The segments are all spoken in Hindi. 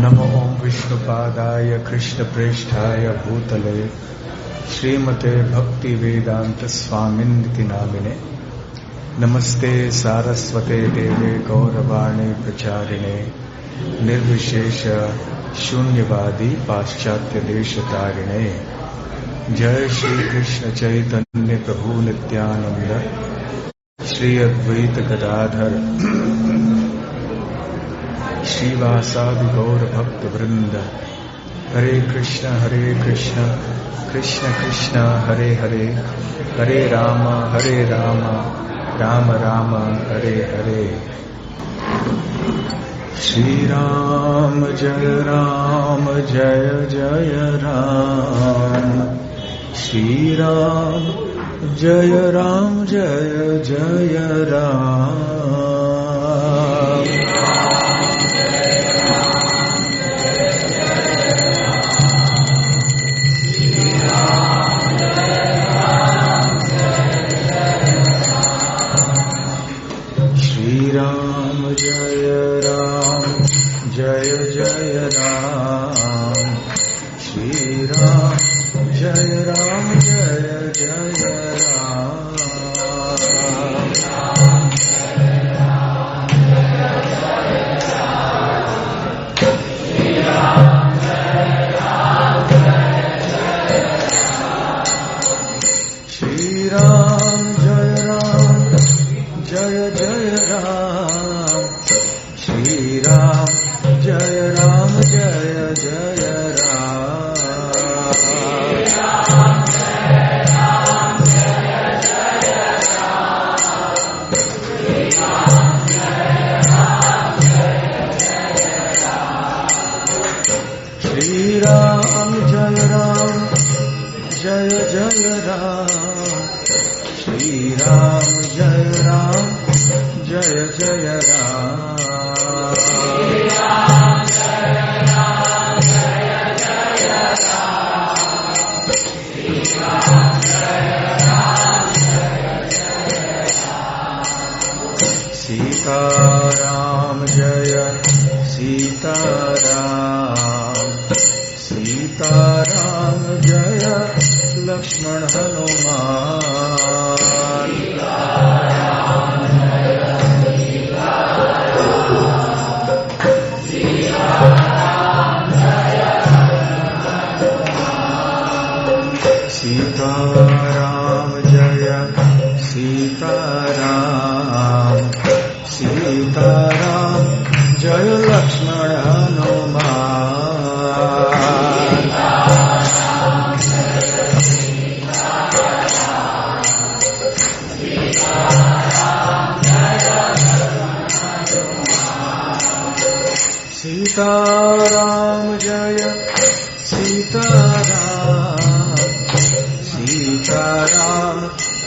नमो ओं विष्णुपादाय कृष्णप्रेष्ठाय भूतले श्रीमते भक्ति वेदांत स्वामिन्निति नामिने नमस्ते सारस्वते देवे गौरवाणी प्रचारिणे निर्विशेष शून्यवादी पाश्चात्य देशतारिणे। जय श्री कृष्ण चैतन्य प्रभु नित्यानंद श्री अद्वैत गदाधर श्रीवासादि गौर भक्त वृंद। हरे कृष्ण कृष्ण कृष्ण हरे हरे, हरे राम राम राम हरे हरे। श्री राम जय जय राम, श्री राम जय जय राम। श्री राम जय जय राम, श्री राम जय राम जय जय राम। श्री राम जय जय राम, श्री राम जय जय राम। श्री राम जय जय राम, श्री राम जय जय राम। सीताराम जय सीताराम, सीताराम जय लक्ष्मण हनुमान। सीताराम जय सीताराम, सीताराम जय लक्ष्मण हनुमान। सीताराम जय सीताराम, सीताराम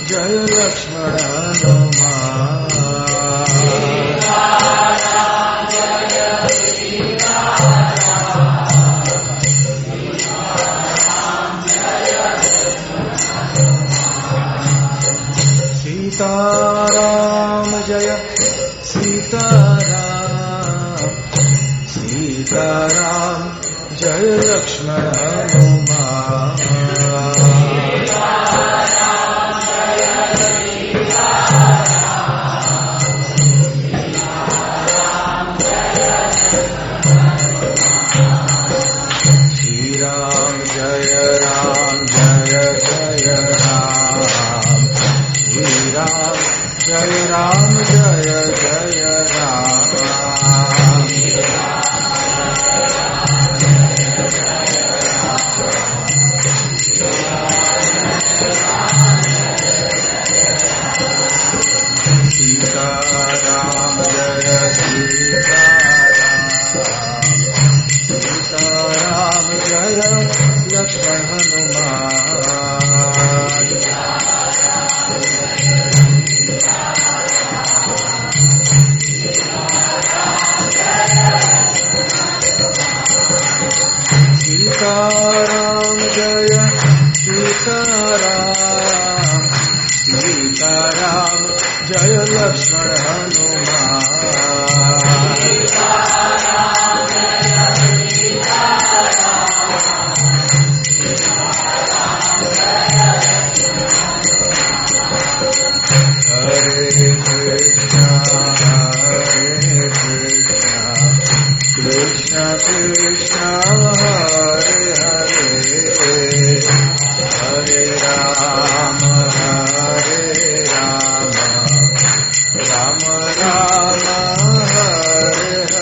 जय लक्ष्मण हनुमान। सीताराम जय सीताराम, सीताराम जय लक्ष्मण हनुमान। श्री राम जय जय राम, श्री राम जय जय राम। सीताराम जय सीताराम, सीताराम जय लक्ष्मण हनुमान। सीताराम जय सीताराम, सीताराम जय Lakshman Hanuman. Krishna Krishna Hare Hare Hare Rama Hare Rama Rama Rama Hare Hare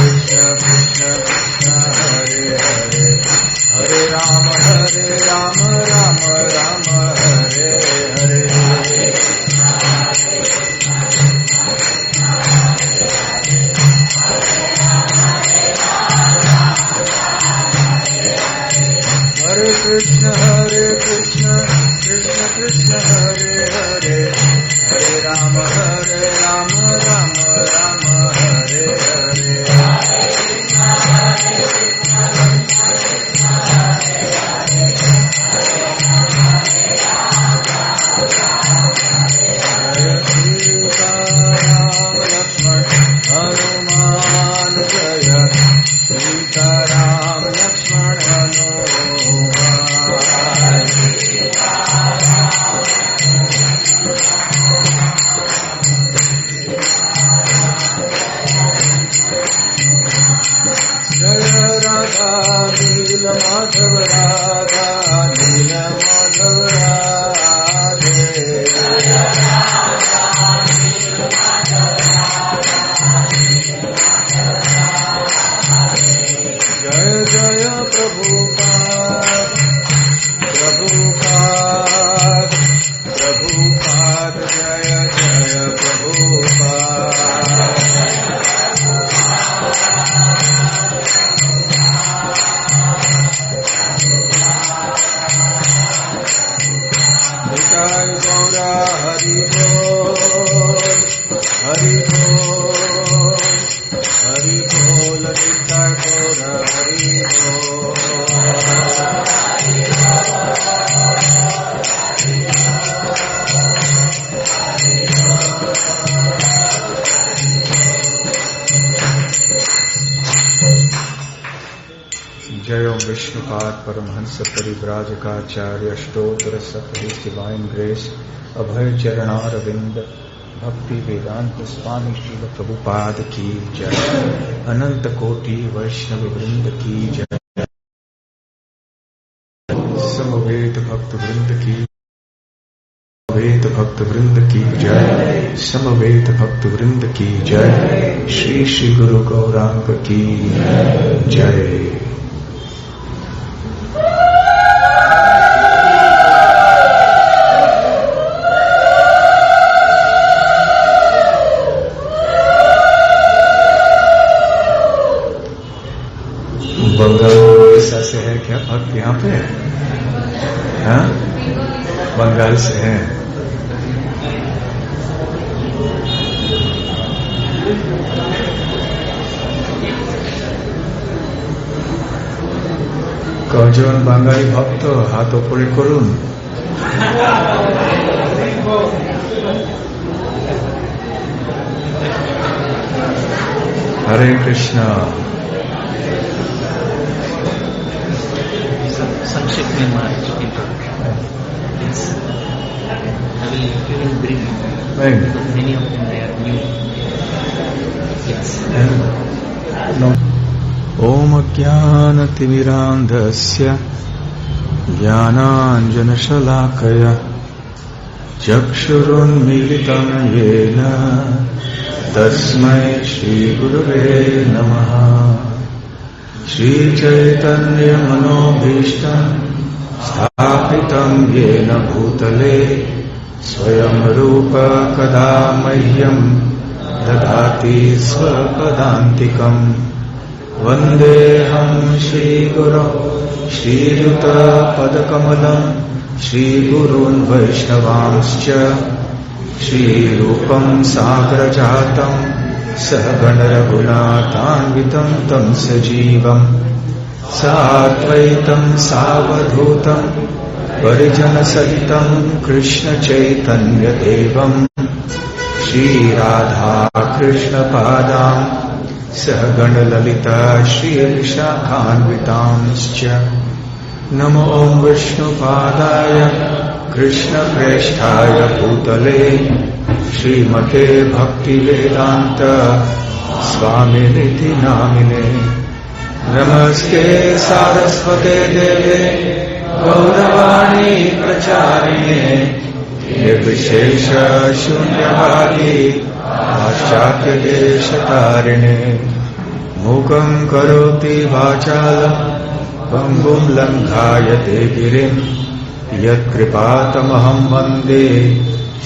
Krishna Krishna Hare Hare Hare Rama Rama Rama Hare Hare Krishna Hare Krishna Krishna Krishna Hare Hare Hare Rama Rama Rama Hare Hare Jaya Sita Ram Lakshman Hanuman Jaya Sita Ram Lakshman Madhav Radha Nila Madhav Radhe Jaya Jaya Prabhupada Prabhupada Prabhupada Jaya Jaya Prabhupada Jai Gaura Hari Bol Hari Bol Hari Bol Jai Gaura Hari Bol Jai Om Vishnupad Paramhansa Parivrajakaacharya Ashtottara His Divine Grace Abhay Charanaravindh Bhakti Vedanta Swami Srila Prabhupada Ki Jai Ananta Koti Vaishnavi Vrinda Ki Jai Samaveta Bhakta Vrinda Ki Samaveta Bhakta Vrinda Ki Jai Samaveta Bhakta Vrinda Ki Jai Shri Shri Guru Gauranga Ki Jai Bengal Orissa से है क्या भक्त यहाँ पे? हाँ, बंगाल से है। কজন বাঙালি ভক্ত হাত উপরে করুন। হরে কৃষ্ণ। संक्षिप्त में महाराज yes. I will bring many of them they are new. Yes. No. Om Jnanatimirandhasya Jnananjanashalakaya चक्षुरुन्मीलितं येन तस्मै श्रीगुरुवे नमः। श्रीचैतन्यमनोभीष्टं स्थापितं येन भूतले स्वयं रूप कदा मह्यं ददाति स्वपदान्तिकम्। वन्देऽहं श्रीगुरो श्रीयुतपदकमलं श्रीगुरून् वैष्णवांश्च श्रीरूपं साग्रजातं सहगणरघुनाथान्वितं तं सजीवं साद्वैतं सावधूतं परिजनसहितं कृष्णचैतन्यदेवं श्रीराधाकृष्णपादां सहगणललिता श्रीविशाखान्वितांश्च। नमो विष्णुपादाय कृष्णप्रेष्ठाय भूतले श्रीमते भक्तिवेदान्त स्वामिनिति नामिने। नमस्ते सारस्वते देवे गौरवाणी प्रचारिणे निर्विशेष शून्यवादी पाश्चात्यदेशतारिणे। मूकं करोति वाचालं पंगुं लङ्घायते गिरिं यत्कृपातमहं वन्दे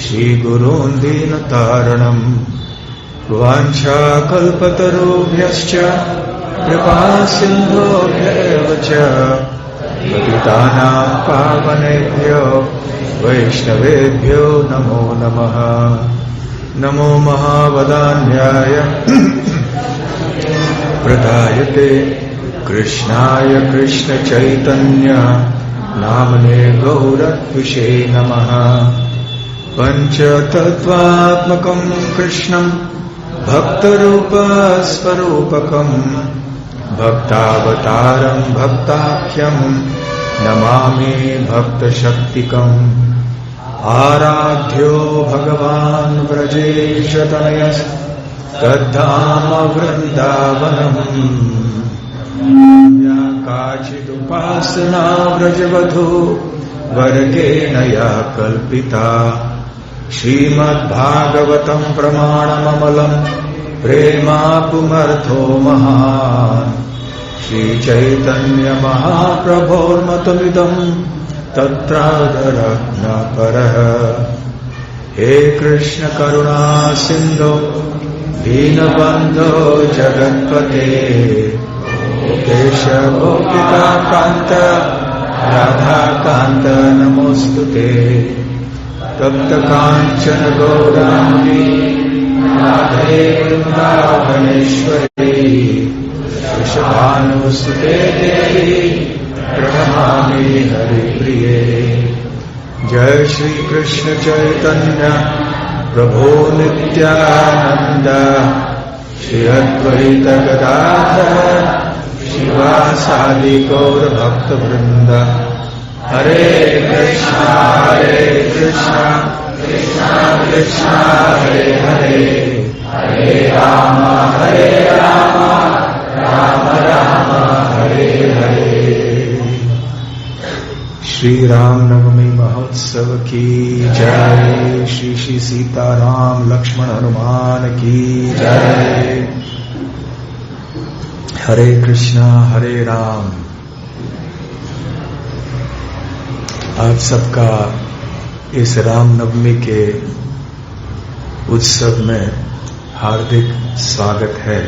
श्रीगुरून् दीनतारणम्। वाञ्छाकल्पतरुभ्यश्च कृपासिन्धुभ्येव च पतितानां पावनेभ्यो वैष्णवेभ्यो नमो नमः। नमो महावदान्याय प्रदायते कृष्णाय कृष्णचैतन्य नामने गौरत्विषे नमः। पञ्चतत्त्वात्मकं कृष्णं भक्तरूपस्वरूपकं भक्तावतारं भक्ताख्यं नमामि भक्तशक्तिकम्। आराध्यो भगवान् व्रजेशतनयस्तद्धाम वृन्दावनम्। काचिदुपासना व्रजवधू वर्गेण या कल्पिता। श्रीमद्भागवतं प्रमाणममलं प्रेमापुमर्थो महान्। श्रीचैतन्यमहाप्रभोर्मतमिदं तत्रादरत्नपरः। हे कृष्ण करुणा सिन्धो दीनबन्धो जगत्पते गोपिका कांत राधाकांत नमोस्तुते। तप्त कांचन गौरांगी राधे वृंदावनेश्वरी वृषभानुसुते देवी प्रणमामि हरिप्रिये। जय श्री कृष्ण चैतन्य प्रभो नित्यानंद श्री अद्वैत गदाधर शिवासादि गौर भक्त वृंद। हरे कृष्णा कृष्णा कृष्णा हरे हरे हरे राम राम राम हरे हरे। श्री राम नवमी महोत्सव की जय। श्री श्री सीताराम लक्ष्मण हनुमान की जय। हरे कृष्णा हरे राम। आप सबका इस राम नवमी के उत्सव में हार्दिक स्वागत है।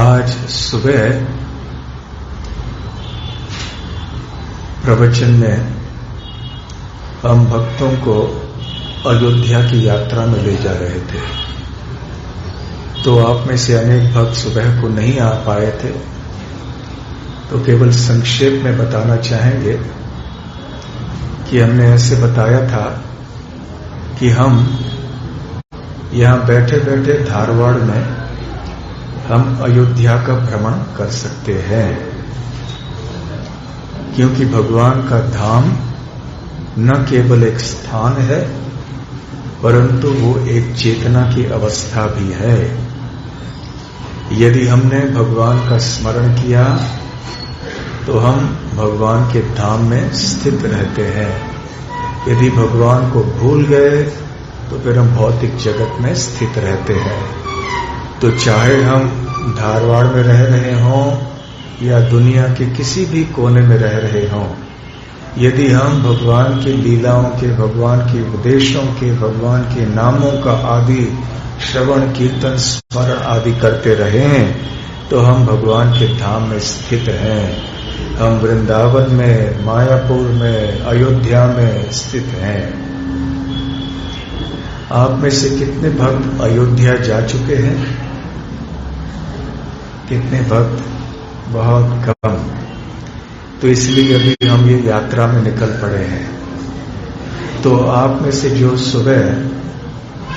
आज सुबह प्रवचन में हम भक्तों को अयोध्या की यात्रा में ले जा रहे थे, तो आप में से अनेक भक्त सुबह को नहीं आ पाए थे, तो केवल संक्षेप में बताना चाहेंगे कि हमने ऐसे बताया था कि हम यहां बैठे बैठे धारवाड़ में हम अयोध्या का भ्रमण कर सकते हैं, क्योंकि भगवान का धाम न केवल एक स्थान है परंतु वो एक चेतना की अवस्था भी है। यदि हमने भगवान का स्मरण किया तो हम भगवान के धाम में स्थित रहते हैं। यदि भगवान को भूल गए तो फिर हम भौतिक जगत में स्थित रहते हैं। तो चाहे हम धारवाड़ में रह रहे हों या दुनिया के किसी भी कोने में रह रहे हों, यदि हम भगवान की लीलाओं के, भगवान के उपदेशों के, भगवान के नामों का आदि श्रवण कीर्तन स्मरण आदि करते रहें तो हम भगवान के धाम में स्थित हैं। हम वृंदावन में, मायापुर में, अयोध्या में स्थित हैं। आप में से कितने भक्त अयोध्या जा चुके हैं? कितने भक्त? बहुत कम। तो इसलिए अभी हम ये यात्रा में निकल पड़े हैं। तो आप में से जो सुबह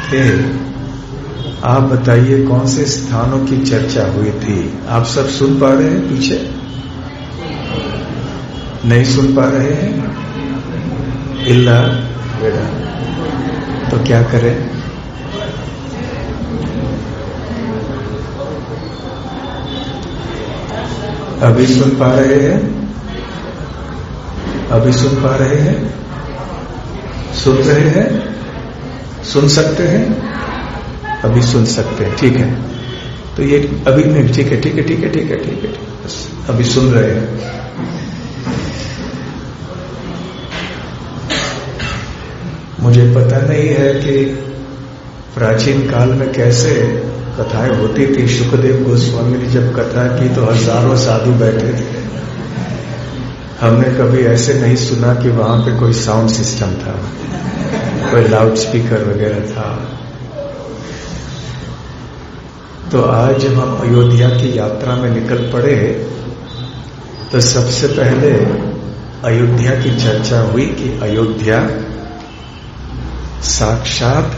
थे, आप बताइए कौन से स्थानों की चर्चा हुई थी? आप सब सुन पा रहे हैं? पीछे नहीं सुन पा रहे हैं? इल्ला बेड़ा। तो क्या करें? अभी सुन पा रहे हैं? अभी सुन पा रहे हैं? सुन रहे हैं? सुन सकते हैं? अभी सुन सकते हैं, ठीक है। तो ये अभी नहीं, ठीक है, ठीक है, ठीक है, ठीक है, ठीक है, बस अभी सुन रहे हैं। मुझे पता नहीं है कि प्राचीन काल में कैसे कथाएं होती थी। शुकदेव गोस्वामी ने जब कथा की तो हजारों साधु बैठे थे। हमने कभी ऐसे नहीं सुना कि वहां पे कोई साउंड सिस्टम था, कोई लाउड स्पीकर वगैरह था। तो आज जब हम अयोध्या की यात्रा में निकल पड़े तो सबसे पहले अयोध्या की चर्चा हुई कि अयोध्या साक्षात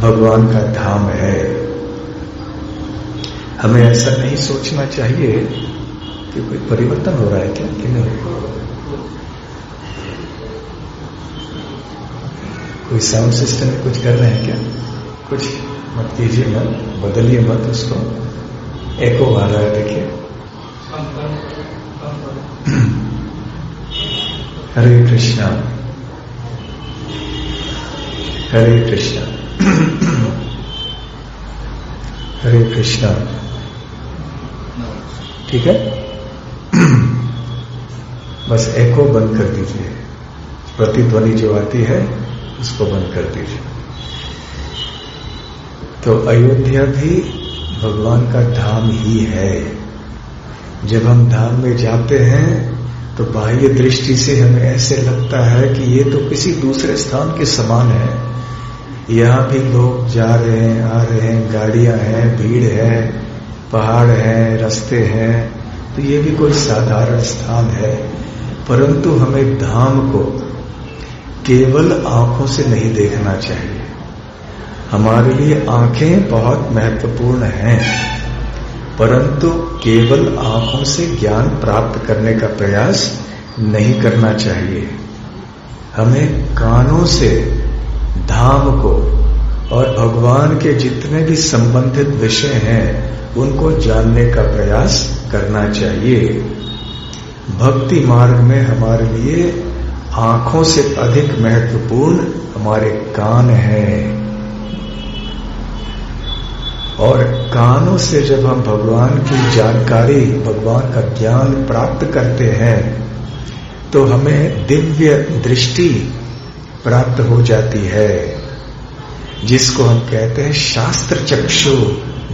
भगवान का धाम है। हमें ऐसा नहीं सोचना चाहिए कि कोई परिवर्तन हो रहा है क्या, कि नहीं? कोई साउंड सिस्टम में कुछ कर रहे हैं क्या? कुछ मत कीजिए, मत बदलिए, मत उसको। एको आ रहा है, देखिए। हरे कृष्णा, हरे कृष्णा, हरे कृष्णा। ठीक है, बस एको बंद कर दीजिए। प्रतिध्वनि जो आती है उसको बंद कर दीजिए। तो अयोध्या भी भगवान का धाम ही है। जब हम धाम में जाते हैं तो बाह्य दृष्टि से हमें ऐसे लगता है कि ये तो किसी दूसरे स्थान के समान है। यहाँ भी लोग जा रहे हैं, आ रहे हैं, गाड़ियां हैं, भीड़ है, पहाड़ हैं, रास्ते हैं, तो ये भी कोई साधारण स्थान है। परंतु हमें धाम को केवल आंखों से नहीं देखना चाहिए। हमारे लिए आंखें बहुत महत्वपूर्ण हैं, परंतु केवल आंखों से ज्ञान प्राप्त करने का प्रयास नहीं करना चाहिए। हमें कानों से धाम को और भगवान के जितने भी संबंधित विषय हैं उनको जानने का प्रयास करना चाहिए। भक्ति मार्ग में हमारे लिए आंखों से अधिक महत्वपूर्ण हमारे कान हैं। और कानों से जब हम भगवान की जानकारी, भगवान का ज्ञान प्राप्त करते हैं तो हमें दिव्य दृष्टि प्राप्त हो जाती है, जिसको हम कहते हैं शास्त्र चक्षु,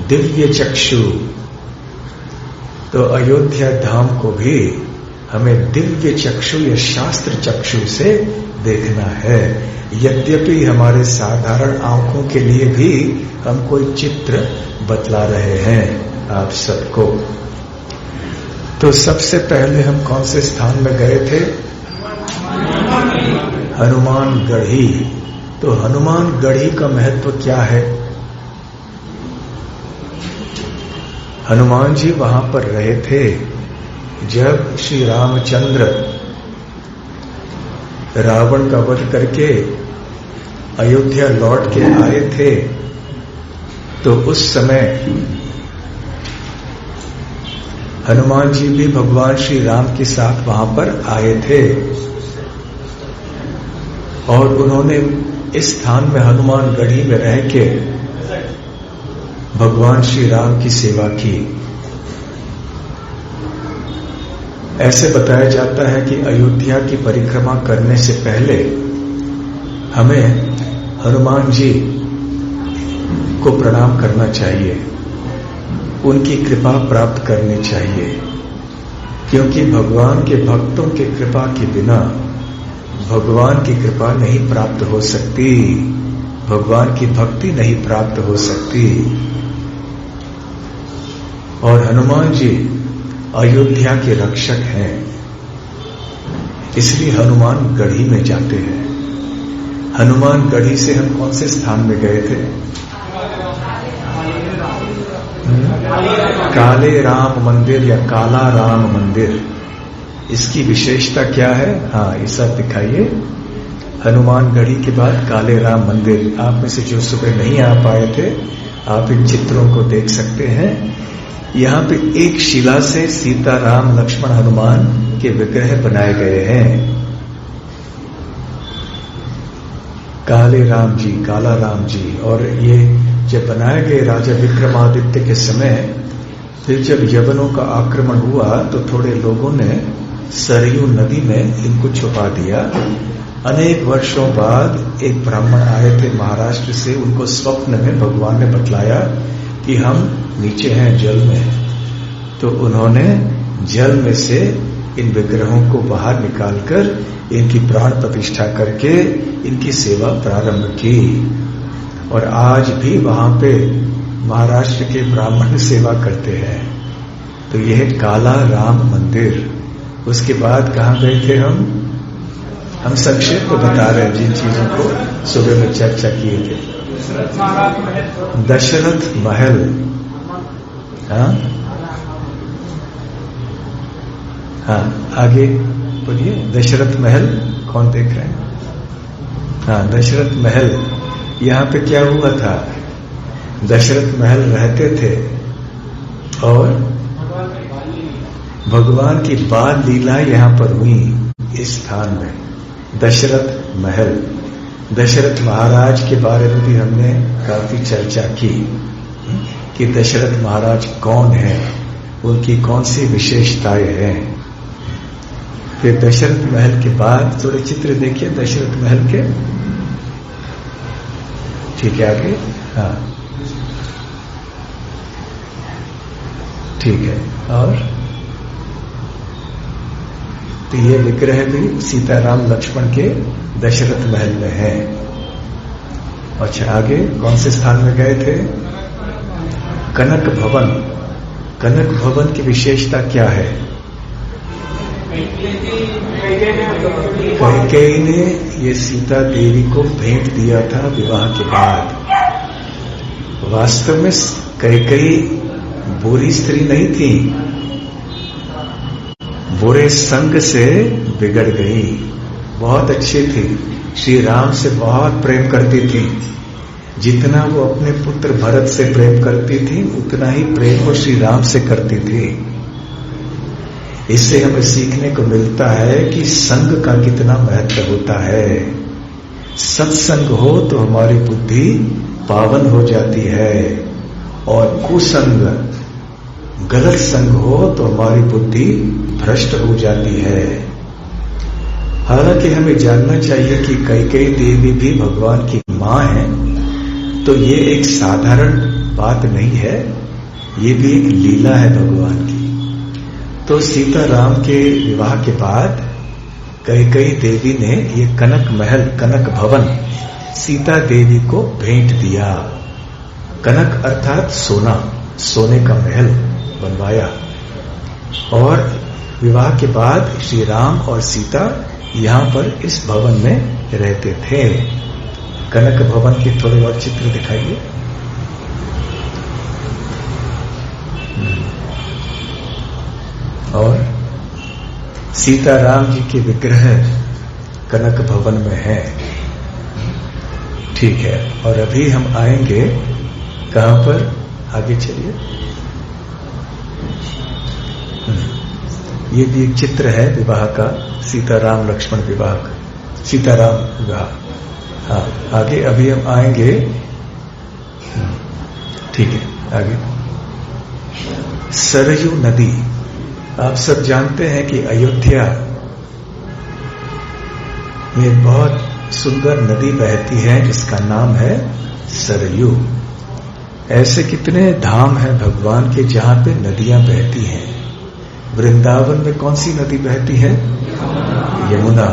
दिव्य चक्षु। तो अयोध्या धाम को भी हमें दिव्य चक्षु या शास्त्र चक्षु से देखना है। यद्यपि हमारे साधारण आंखों के लिए भी हम कोई चित्र बतला रहे हैं आप सबको। तो सबसे पहले हम कौन से स्थान में गए थे? हनुमानगढ़ी। तो हनुमानगढ़ी का महत्व क्या है? हनुमान जी वहां पर रहे थे जब श्री रामचंद्र रावण का वध करके अयोध्या लौट के आए थे। तो उस समय हनुमान जी भी भगवान श्री राम के साथ वहां पर आए थे। और उन्होंने इस स्थान में हनुमान गढ़ी में रह के भगवान श्री राम की सेवा की। ऐसे बताया जाता है कि अयोध्या की परिक्रमा करने से पहले हमें हनुमान जी को प्रणाम करना चाहिए, उनकी कृपा प्राप्त करनी चाहिए, क्योंकि भगवान के भक्तों की कृपा के बिना भगवान की कृपा नहीं प्राप्त हो सकती, भगवान की भक्ति नहीं प्राप्त हो सकती। और हनुमान जी अयोध्या के रक्षक हैं, इसलिए हनुमान गढ़ी में जाते हैं। हनुमान गढ़ी से हम कौन से स्थान में गए थे? काले राम मंदिर या काला राम मंदिर। इसकी विशेषता क्या है? हाँ, ये सब दिखाइए। हनुमान गढ़ी के बाद काले राम मंदिर। आप में से जो सुबह नहीं आ पाए थे, आप इन चित्रों को देख सकते हैं। यहाँ पे एक शिला से सीता, राम, लक्ष्मण, हनुमान के विग्रह बनाए गए हैं। काले राम जी, काला राम जी। और ये जब बनाए गए राजा विक्रमादित्य के समय, फिर जब यवनों का आक्रमण हुआ तो थोड़े लोगों ने सरयू नदी में इनको छुपा दिया। अनेक वर्षों बाद एक ब्राह्मण आए थे महाराष्ट्र से, उनको स्वप्न में भगवान ने बतलाया कि हम नीचे हैं जल में। तो उन्होंने जल में से इन विग्रहों को बाहर निकालकर इनकी प्राण प्रतिष्ठा करके इनकी सेवा प्रारंभ की। और आज भी वहां पे महाराष्ट्र के ब्राह्मण सेवा करते हैं। तो यह है काला राम मंदिर। उसके बाद कहाँ गए थे हम संक्षेप में बता रहे हैं जिन चीजों को सुबह में चर्चा किए थे। दशरथ महल। हाँ, आगे बोलिए। दशरथ महल कौन देख रहे हैं? हाँ, दशरथ महल। यहाँ पे क्या हुआ था? दशरथ महल रहते थे और भगवान की बाल लीला यहाँ पर हुई इस स्थान में, दशरथ महल। दशरथ महाराज के बारे में भी हमने काफी चर्चा की कि दशरथ महाराज कौन है, उनकी कौन सी विशेषताएं हैं। फिर दशरथ महल के बाद थोड़े चित्र देखिए दशरथ महल के। ठीक है, आगे। हाँ, ठीक है। और तो ये विग्रह भी सीताराम लक्ष्मण के दशरथ महल में है। अच्छा, आगे कौन से स्थान में गए थे? कनक भवन। कनक भवन की विशेषता क्या है? कैकेयी ने ये सीता देवी को भेंट दिया था विवाह के बाद। वास्तव में कैकेयी बुरी स्त्री नहीं थी, बुरे संग से बिगड़ गई। बहुत अच्छी थी, श्री राम से बहुत प्रेम करती थी। जितना वो अपने पुत्र भरत से प्रेम करती थी, उतना ही प्रेम वो श्री राम से करती थी। इससे हमें सीखने को मिलता है कि संग का कितना महत्व होता है। सत्संग हो तो हमारी बुद्धि पावन हो जाती है, और कुसंग, गलत संग हो तो हमारी बुद्धि भ्रष्ट हो जाती है। हालांकि हमें जानना चाहिए कि कैकेयी देवी भी भगवान की मां है, तो ये एक साधारण बात नहीं है, ये भी एक लीला है भगवान की। तो सीता राम के विवाह के बाद कैकेयी देवी ने ये कनक महल, कनक भवन सीता देवी को भेंट दिया। कनक अर्थात सोना, सोने का महल बनवाया। और विवाह के बाद श्री राम और सीता यहाँ पर इस भवन में रहते थे। कनक भवन के थोड़े और चित्र दिखाइए। और सीताराम जी के विग्रह कनक भवन में है। ठीक है, और अभी हम आएंगे कहां पर? आगे चलिए। ये भी एक चित्र है विवाह का, सीताराम लक्ष्मण विवाह का सीताराम गा। हाँ, आगे अभी हम आएंगे। ठीक है, आगे। सरयू नदी, आप सब जानते हैं कि अयोध्या में बहुत सुंदर नदी बहती है जिसका नाम है सरयू। ऐसे कितने धाम हैं भगवान के जहां पे नदियां बहती हैं। वृंदावन में कौन सी नदी बहती है? यमुना।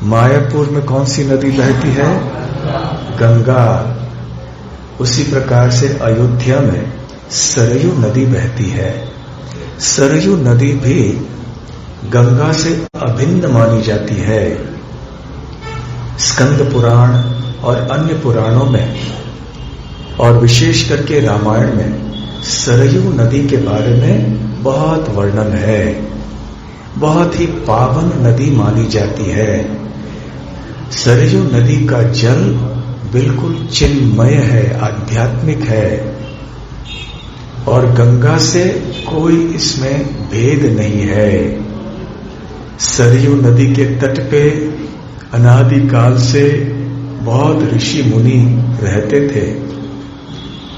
मायापुर में कौन सी नदी बहती है? गंगा। उसी प्रकार से अयोध्या में सरयू नदी बहती है। सरयू नदी भी गंगा से अभिन्न मानी जाती है। स्कंद पुराण और अन्य पुराणों में और विशेष करके रामायण में सरयू नदी के बारे में बहुत वर्णन है। बहुत ही पावन नदी मानी जाती है। सरयू नदी का जल बिल्कुल चिन्मय है, आध्यात्मिक है और गंगा से कोई इसमें भेद नहीं है। सरयू नदी के तट पे अनादिकाल से बहुत ऋषि मुनि रहते थे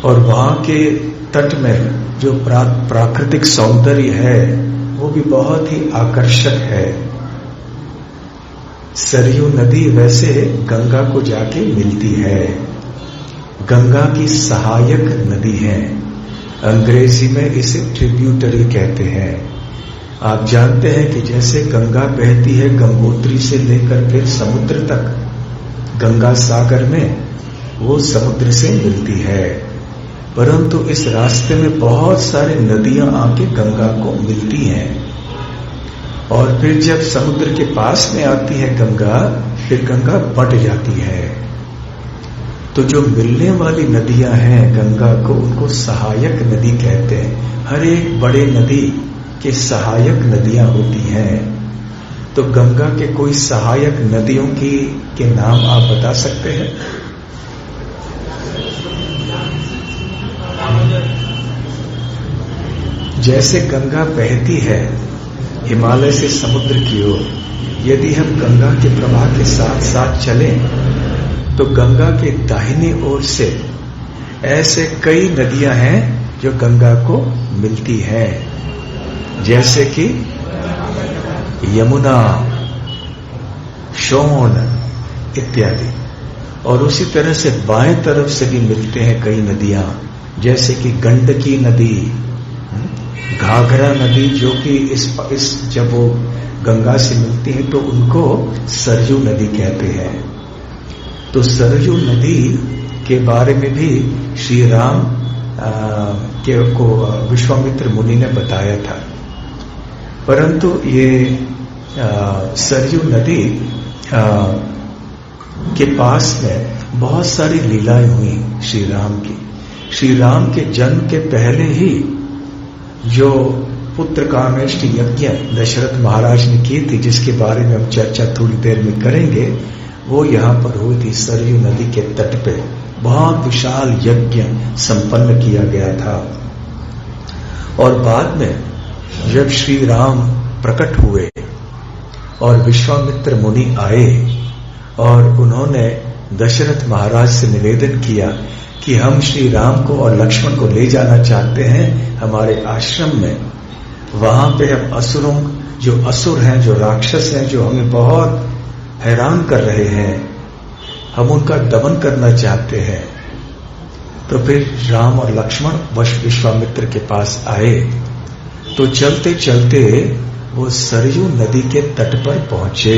और वहां के तट में जो प्राकृतिक सौंदर्य है वो भी बहुत ही आकर्षक है। सरयू नदी वैसे गंगा को जाके मिलती है। गंगा की सहायक नदी है। अंग्रेजी में इसे ट्रिब्यूटरी कहते हैं। आप जानते हैं कि जैसे गंगा बहती है गंगोत्री से लेकर फिर समुद्र तक, गंगा सागर में वो समुद्र से मिलती है, परंतु इस रास्ते में बहुत सारे नदियां आके गंगा को मिलती हैं और फिर जब समुद्र के पास में आती है गंगा, फिर गंगा बट जाती है। तो जो मिलने वाली नदियां हैं गंगा को, उनको सहायक नदी कहते हैं। हर एक बड़े नदी के सहायक नदियां होती हैं। तो गंगा के कोई सहायक नदियों के नाम आप बता सकते हैं? जैसे गंगा बहती है हिमालय से समुद्र की ओर, यदि हम गंगा के प्रवाह के साथ साथ चलें तो गंगा के दाहिनी ओर से ऐसे कई नदियां हैं जो गंगा को मिलती हैं, जैसे कि यमुना, शोण इत्यादि। और उसी तरह से बाएं तरफ से भी मिलते हैं कई नदियां, जैसे कि गंडकी नदी, घाघरा नदी, जो कि इस जब वो गंगा से मिलती है तो उनको सरयू नदी कहते हैं। तो सरयू नदी के बारे में भी श्री राम को विश्वामित्र मुनि ने बताया था। परंतु ये सरयू नदी के पास में बहुत सारी लीलाएं हुई श्री राम की। श्री राम के जन्म के पहले ही जो पुत्र कामेष्टि यज्ञ दशरथ महाराज ने की थी, जिसके बारे में हम चर्चा थोड़ी देर में करेंगे, वो यहाँ पर हुई थी सरयू नदी के तट पे। बहुत विशाल यज्ञ संपन्न किया गया था। और बाद में जब श्री राम प्रकट हुए और विश्वामित्र मुनि आए और उन्होंने दशरथ महाराज से निवेदन किया कि हम श्री राम को और लक्ष्मण को ले जाना चाहते हैं हमारे आश्रम में, वहां पे हम असुरों, जो असुर हैं, जो राक्षस हैं, जो हमें बहुत हैरान कर रहे हैं, हम उनका दमन करना चाहते हैं। तो फिर राम और लक्ष्मण विश्वामित्र के पास आए। तो चलते चलते वो सरयू नदी के तट पर पहुंचे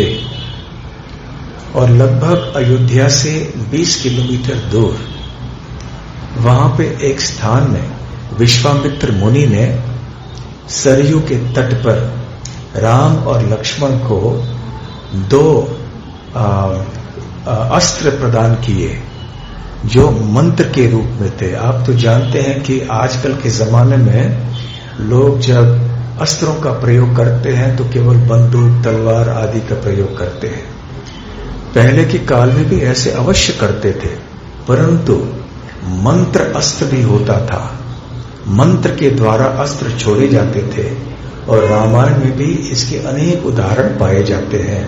और लगभग अयोध्या से 20 किलोमीटर दूर वहां पे एक स्थान में विश्वामित्र मुनि ने सरयू के तट पर राम और लक्ष्मण को 2 अस्त्र प्रदान किए जो मंत्र के रूप में थे। आप तो जानते हैं कि आजकल के जमाने में लोग जब अस्त्रों का प्रयोग करते हैं तो केवल बंदूक, तलवार आदि का प्रयोग करते हैं। पहले के काल में भी ऐसे अवश्य करते थे, परंतु मंत्र अस्त्र भी होता था। मंत्र के द्वारा अस्त्र छोड़े जाते थे और रामायण में भी इसके अनेक उदाहरण पाए जाते हैं।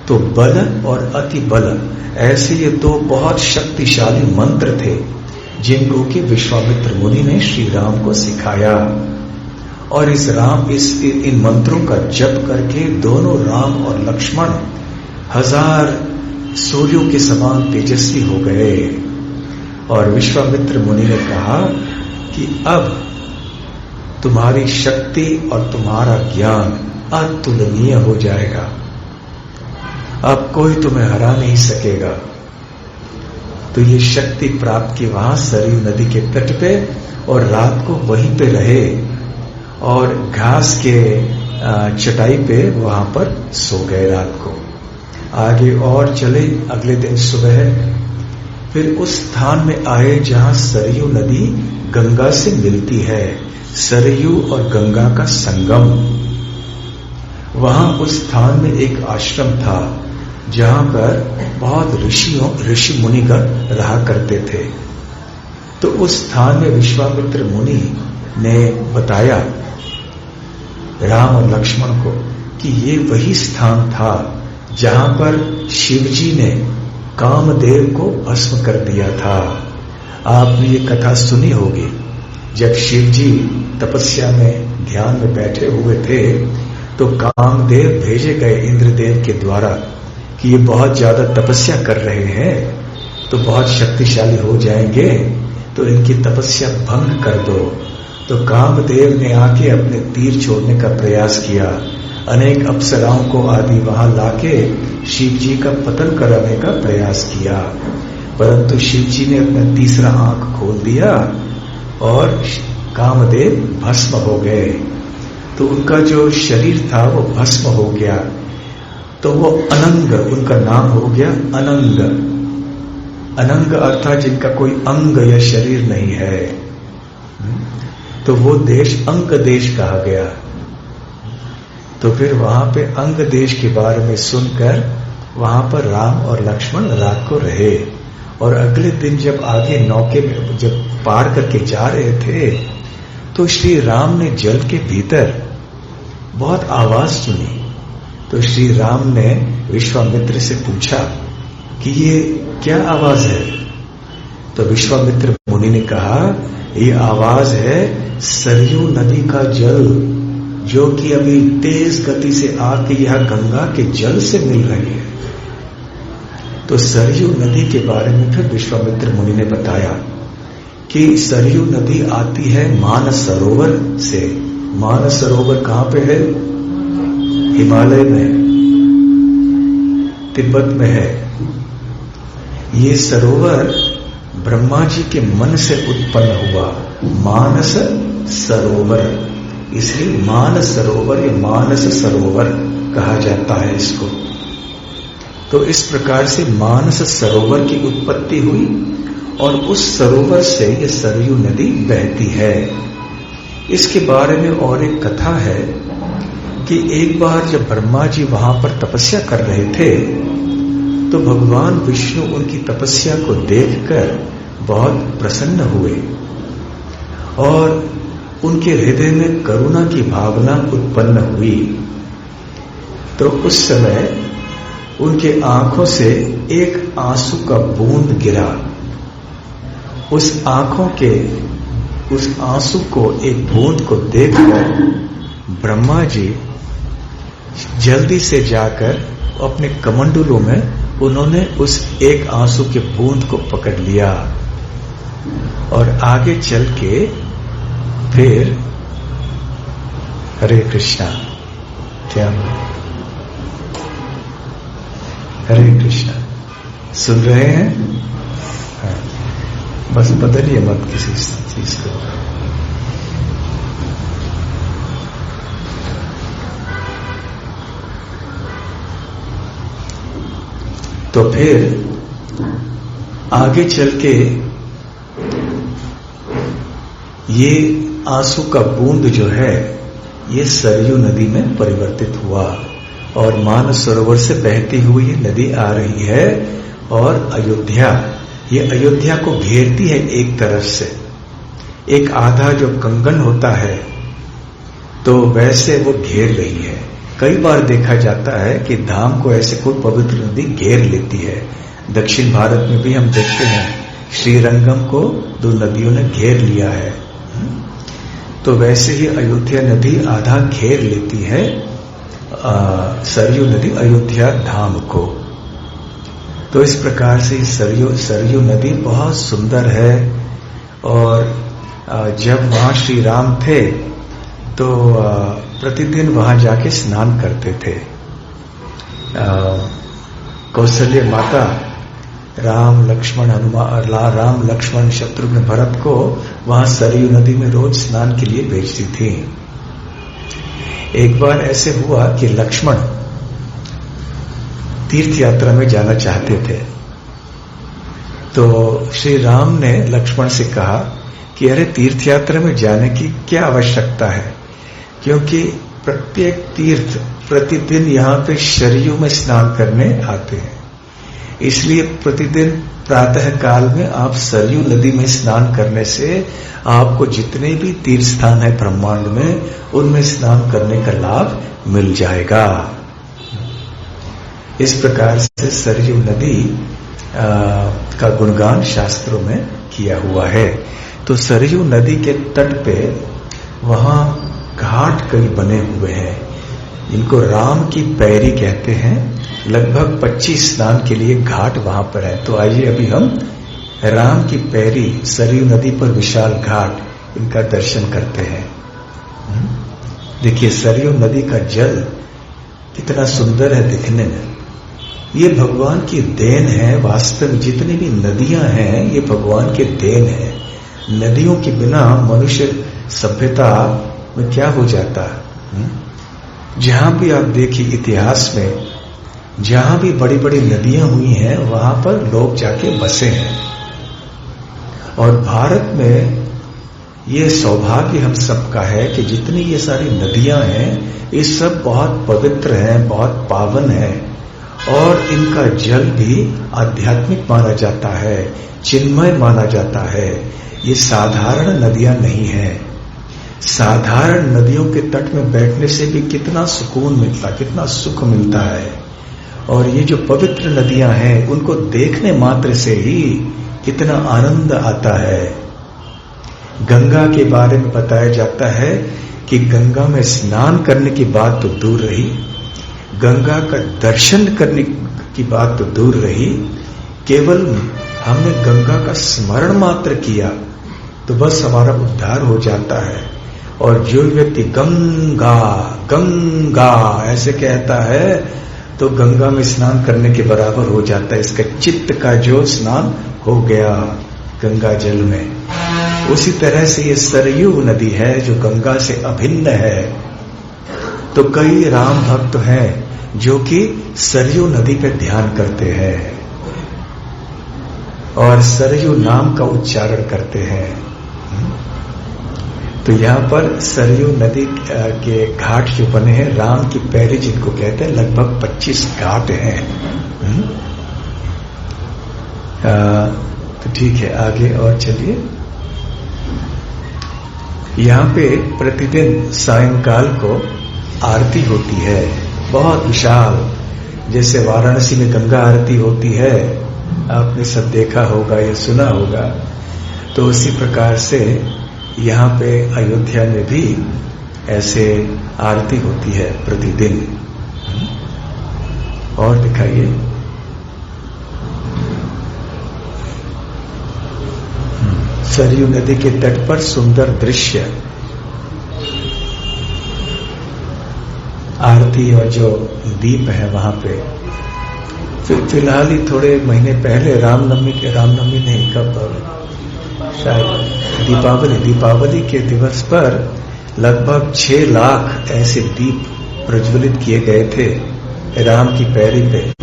तो बल और अति बल, ऐसे ये दो बहुत शक्तिशाली मंत्र थे जिनको कि विश्वामित्र मुनि ने श्री राम को सिखाया। और इन मंत्रों का जप करके दोनों राम और लक्ष्मण 1000 सूर्यों के समान तेजस्वी हो गए। और विश्वामित्र मुनि ने कहा कि अब तुम्हारी शक्ति और तुम्हारा ज्ञान अतुलनीय हो जाएगा, अब कोई तुम्हें हरा नहीं सकेगा। तो ये शक्ति प्राप्त की वहां सरयू नदी के तट पे, और रात को वहीं पे रहे और घास के चटाई पे वहां पर सो गए रात को। आगे और चले, अगले दिन सुबह फिर उस स्थान में आए जहां सरयू नदी गंगा से मिलती है, सरयू और गंगा का संगम। वहां उस स्थान में एक आश्रम था जहां पर बहुत ऋषि मुनिगण रहा करते थे। तो उस स्थान में विश्वामित्र मुनि ने बताया राम और लक्ष्मण को कि ये वही स्थान था जहां पर शिवजी ने कामदेव को भस्म कर दिया था। आपने ये कथा सुनी होगी, जब शिवजी तपस्या में ध्यान में बैठे हुए थे तो कामदेव भेजे गए इंद्रदेव के द्वारा कि ये बहुत ज्यादा तपस्या कर रहे हैं, तो बहुत शक्तिशाली हो जाएंगे, तो इनकी तपस्या भंग कर दो। तो कामदेव ने आके अपने तीर छोड़ने का प्रयास किया, अनेक अप्सराओं को आदि वहां लाके शिव जी का पतन कराने का प्रयास किया, परंतु शिव जी ने अपना तीसरा आंख खोल दिया और कामदेव भस्म हो गए। तो उनका जो शरीर था वो भस्म हो गया, तो वो अनंग, उनका नाम हो गया अनंग। अनंग अर्थात जिनका कोई अंग या शरीर नहीं है, तो वो देश अंग देश कहा गया। तो फिर वहां पे अंग देश के बारे में सुनकर वहां पर राम और लक्ष्मण रात को रहे। और अगले दिन जब आगे नौके में जब पार करके जा रहे थे तो श्री राम ने जल के भीतर बहुत आवाज सुनी। तो श्री राम ने विश्वामित्र से पूछा कि ये क्या आवाज है? तो विश्वामित्र मुनि ने कहा ये आवाज है सरयू नदी का जल, जो कि अभी तेज गति से आके यह गंगा के जल से मिल रही है। तो सरयू नदी के बारे में फिर विश्वामित्र मुनि ने बताया कि सरयू नदी आती है मानस सरोवर से। मानस सरोवर कहां पे है? हिमालय में, तिब्बत में है। ये सरोवर ब्रह्मा जी के मन से उत्पन्न हुआ, मानस सरोवर, इसलिए मानस सरोवर या मानस सरोवर कहा जाता है इसको। तो इस प्रकार से मानस सरोवर की उत्पत्ति हुई और उस सरोवर से ये सरयू नदी बहती है। इसके बारे में और एक कथा है कि एक बार जब ब्रह्मा जी वहां पर तपस्या कर रहे थे तो भगवान विष्णु उनकी तपस्या को देखकर बहुत प्रसन्न हुए और उनके हृदय में करुणा की भावना उत्पन्न हुई। तो उस समय उनके आंखों से एक आंसू का बूंद गिरा। उस आंसू को, एक बूंद को देखकर ब्रह्मा जी जल्दी से जाकर अपने कमंडलों में उन्होंने उस एक आंसू के बूंद को पकड़ लिया और आगे चल के फिर हरे कृष्णा, क्या हरे कृष्णा सुन रहे हैं? हाँ, बस बदलिए मत किसी चीज को। तो फिर आगे चल के ये आंसू का बूंद जो है ये सरयू नदी में परिवर्तित हुआ और मानस सरोवर से बहती हुई ये नदी आ रही है और ये अयोध्या को घेरती है एक तरफ से। एक आधा जो कंगन होता है तो वैसे वो घेर रही है, कई बार देखा जाता है कि धाम को ऐसे कोई पवित्र नदी घेर लेती है। दक्षिण भारत में भी हम देखते हैं श्रीरंगम को 2 नदियों ने घेर लिया है। तो वैसे ही अयोध्या नदी आधा घेर लेती है सरयू नदी अयोध्या धाम को। तो इस प्रकार से सरयू नदी बहुत सुंदर है। और जब वहां श्री राम थे तो प्रतिदिन वहां जाके स्नान करते थे। कौशल्य माता राम लक्ष्मण शत्रुघ्न भरत को वहां सरयू नदी में रोज स्नान के लिए भेजती थी। एक बार ऐसे हुआ कि लक्ष्मण तीर्थ यात्रा में जाना चाहते थे। तो श्री राम ने लक्ष्मण से कहा कि अरे तीर्थ यात्रा में जाने की क्या आवश्यकता है, क्योंकि प्रत्येक तीर्थ प्रतिदिन यहाँ पे सरयू में स्नान करने आते हैं। इसलिए प्रतिदिन प्रातः काल में आप सरयू नदी में स्नान करने से आपको जितने भी तीर्थ स्थान है ब्रह्मांड में, उनमें स्नान करने का लाभ मिल जाएगा। इस प्रकार से सरयू नदी का गुणगान शास्त्रों में किया हुआ है। तो सरयू नदी के तट पे वहां घाट कई बने हुए हैं। इनको राम की पैरी कहते हैं। लगभग 25 स्नान के लिए घाट वहां पर है। तो आइए अभी हम राम की पैरी सरयू नदी पर विशाल घाट इनका दर्शन करते हैं। देखिए सरयू नदी का जल कितना सुंदर है दिखने में। ये भगवान की देन है। वास्तव में जितनी भी नदियां हैं ये भगवान के देन है। नदियों के बिना मनुष्य सभ्यता में क्या हो जाता है। जहां भी आप देखिए इतिहास में जहां भी बड़ी बड़ी नदियां हुई हैं वहां पर लोग जाके बसे हैं। और भारत में ये सौभाग्य हम सबका है कि जितनी ये सारी नदियां हैं ये सब बहुत पवित्र हैं, बहुत पावन हैं। और इनका जल भी आध्यात्मिक माना जाता है, चिन्मय माना जाता है। ये साधारण नदियां नहीं है। साधारण नदियों के तट में बैठने से भी कितना सुकून मिलता, कितना सुख मिलता है। और ये जो पवित्र नदियां हैं उनको देखने मात्र से ही कितना आनंद आता है। गंगा के बारे में बताया जाता है कि गंगा में स्नान करने की बात तो दूर रही, गंगा का दर्शन करने की बात तो दूर रही, केवल हमने गंगा का स्मरण मात्र किया तो बस हमारा उद्धार हो जाता है। और जो व्यक्ति गंगा गंगा ऐसे कहता है तो गंगा में स्नान करने के बराबर हो जाता है। इसका चित्त का जो स्नान हो गया गंगा जल में। उसी तरह से ये सरयू नदी है जो गंगा से अभिन्न है। तो कई राम भक्त हैं जो कि सरयू नदी पे ध्यान करते हैं और सरयू नाम का उच्चारण करते हैं। तो यहाँ पर सरयू नदी के घाट जो बने हैं राम की पैरी जिनको कहते हैं, लगभग 25 घाट हैं। तो ठीक है आगे और चलिए। यहाँ पे प्रतिदिन सायंकाल को आरती होती है, बहुत विशाल। जैसे वाराणसी में गंगा आरती होती है, आपने सब देखा होगा या सुना होगा। तो उसी प्रकार से यहाँ पे अयोध्या में भी ऐसे आरती होती है प्रतिदिन। और दिखाइए। सरयू नदी के तट पर सुंदर दृश्य, आरती और जो दीप है वहां पे। फिलहाल ही थोड़े महीने पहले रामनवमी नहीं, कब शायद दीपावली के दिवस पर लगभग 6 लाख ऐसे दीप प्रज्वलित किए गए थे राम की पैरी पे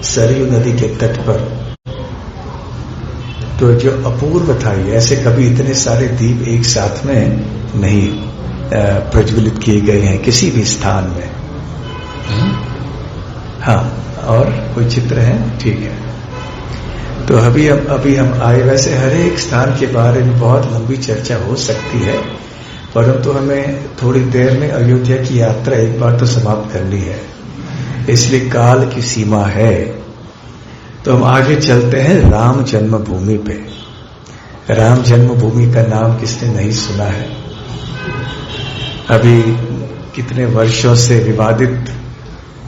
सरयू नदी के तट पर। तो जो अपूर्व था, ऐसे कभी इतने सारे दीप एक साथ में नहीं प्रज्वलित किए गए हैं किसी भी स्थान में। हाँ, और कोई चित्र है? ठीक है। तो अभी हम आए। वैसे हर एक स्थान के बारे में बहुत लंबी चर्चा हो सकती है, परंतु हमें थोड़ी देर में अयोध्या की यात्रा एक बार तो समाप्त करनी है, इसलिए काल की सीमा है। तो हम आगे चलते हैं राम जन्मभूमि पे। राम जन्मभूमि का नाम किसने नहीं सुना है? अभी कितने वर्षों से विवादित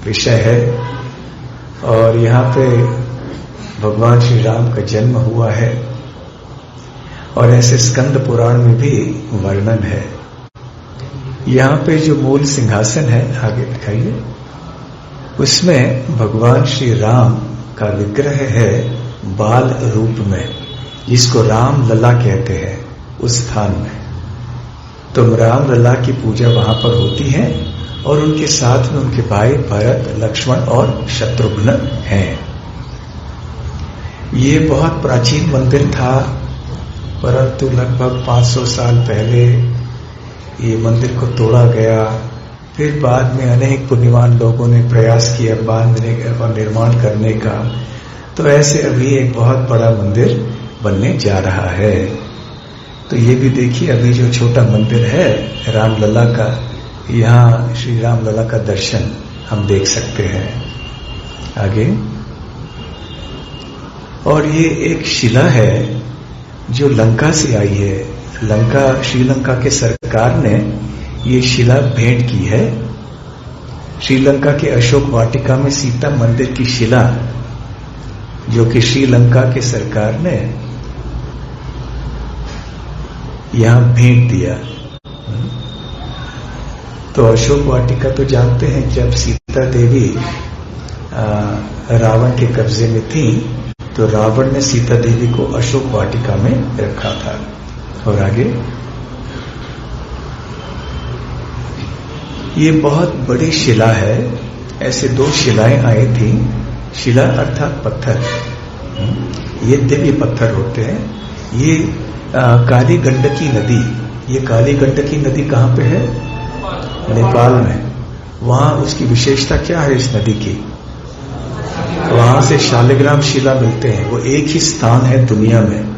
विषय है, और यहाँ पे भगवान श्री राम का जन्म हुआ है, और ऐसे स्कंद पुराण में भी वर्णन है। यहाँ पे जो मूल सिंहासन है, आगे दिखाइए, उसमें भगवान श्री राम का विग्रह है बाल रूप में, जिसको राम लला कहते हैं। उस स्थान में तो राम लला की पूजा वहां पर होती है, और उनके साथ में उनके भाई भरत, लक्ष्मण और शत्रुघ्न हैं। ये बहुत प्राचीन मंदिर था, परंतु लगभग 500 साल पहले ये मंदिर को तोड़ा गया। फिर बाद में अनेक पुण्यवान लोगों ने प्रयास किया बांधने और निर्माण करने का। तो ऐसे अभी एक बहुत बड़ा मंदिर बनने जा रहा है। तो ये भी देखिए, अभी जो छोटा मंदिर है रामलला का, यहाँ श्री राम लला का दर्शन हम देख सकते हैं। आगे, और ये एक शिला है जो लंका से आई है। लंका, श्रीलंका के सरकार ने ये शिला भेंट की है। श्रीलंका के अशोक वाटिका में सीता मंदिर की शिला, जो कि श्रीलंका के सरकार ने यहां भेंट दिया। तो अशोक वाटिका तो जानते हैं, जब सीता देवी रावण के कब्जे में थी, तो रावण ने सीता देवी को अशोक वाटिका में रखा था। और आगे, ये बहुत बड़ी शिला है। ऐसे 2 शिलाएं आई थी। शिला अर्थात पत्थर, ये दिव्य पत्थर होते हैं। ये काली गंडकी नदी, ये काली गंडकी नदी कहाँ पे है? नेपाल में। वहां उसकी विशेषता क्या है इस नदी की? वहां से शालिग्राम शिला मिलते हैं। वो एक ही स्थान है दुनिया में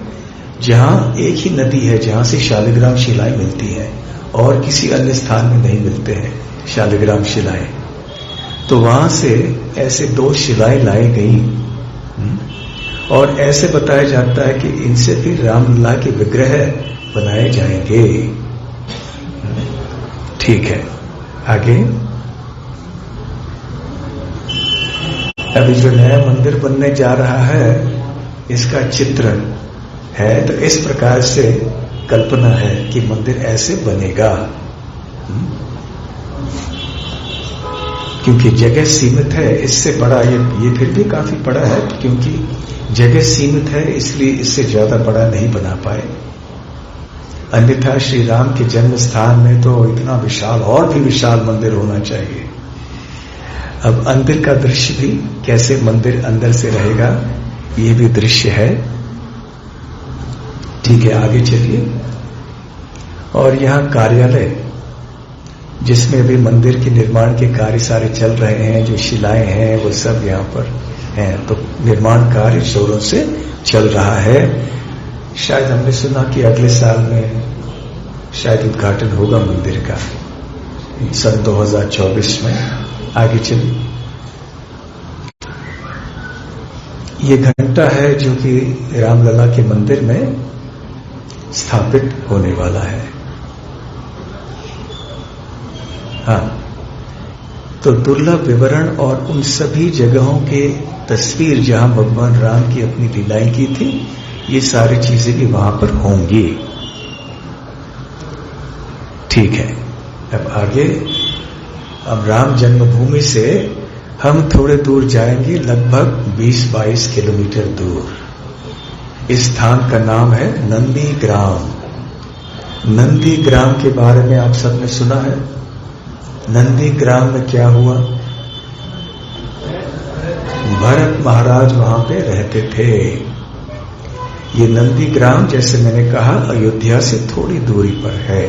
जहां एक ही नदी है जहां से शालिग्राम शिलाएं मिलती हैं, और किसी अन्य स्थान में नहीं मिलते हैं शालिग्राम शिलाएं। तो वहां से ऐसे 2 शिलाएं लाई गई, और ऐसे बताया जाता है कि इनसे फिर रामलला के विग्रह बनाए जाएंगे। ठीक है, आगे। अभी जो नया मंदिर बनने जा रहा है, इसका चित्र है। तो इस प्रकार से कल्पना है कि मंदिर ऐसे बनेगा, क्योंकि जगह सीमित है। इससे बड़ा ये फिर भी काफी बड़ा है, क्योंकि जगह सीमित है, इसलिए इससे ज्यादा बड़ा नहीं बना पाए। अन्यथा श्री राम के जन्म स्थान में तो इतना विशाल, और भी विशाल मंदिर होना चाहिए। अब अंदर का दृश्य भी, कैसे मंदिर अंदर से रहेगा, ये भी दृश्य है। ठीक है, आगे चलिए। और यहाँ कार्यालय, जिसमें अभी मंदिर के निर्माण के कार्य सारे चल रहे हैं, जो शिलाएं हैं वो सब यहाँ पर हैं। तो निर्माण कार्य जोरों से चल रहा है। शायद हमने सुना कि अगले साल में शायद उद्घाटन होगा मंदिर का, सन 2024 में। आगे चलिए। ये घंटा है जो कि रामलला के मंदिर में स्थापित होने वाला है। हाँ, तो दुर्लभ विवरण और उन सभी जगहों के तस्वीर जहां भगवान राम की अपनी लीलाएं की थी, ये सारी चीजें भी वहां पर होंगी। ठीक है, अब आगे। अब राम जन्मभूमि से हम थोड़े दूर जाएंगे, लगभग 20-22 किलोमीटर दूर। इस स्थान का नाम है नंदीग्राम। नंदीग्राम के बारे में आप सबने सुना है। नंदीग्राम में क्या हुआ? भरत महाराज वहां पे रहते थे। ये नंदीग्राम, जैसे मैंने कहा, अयोध्या से थोड़ी दूरी पर है।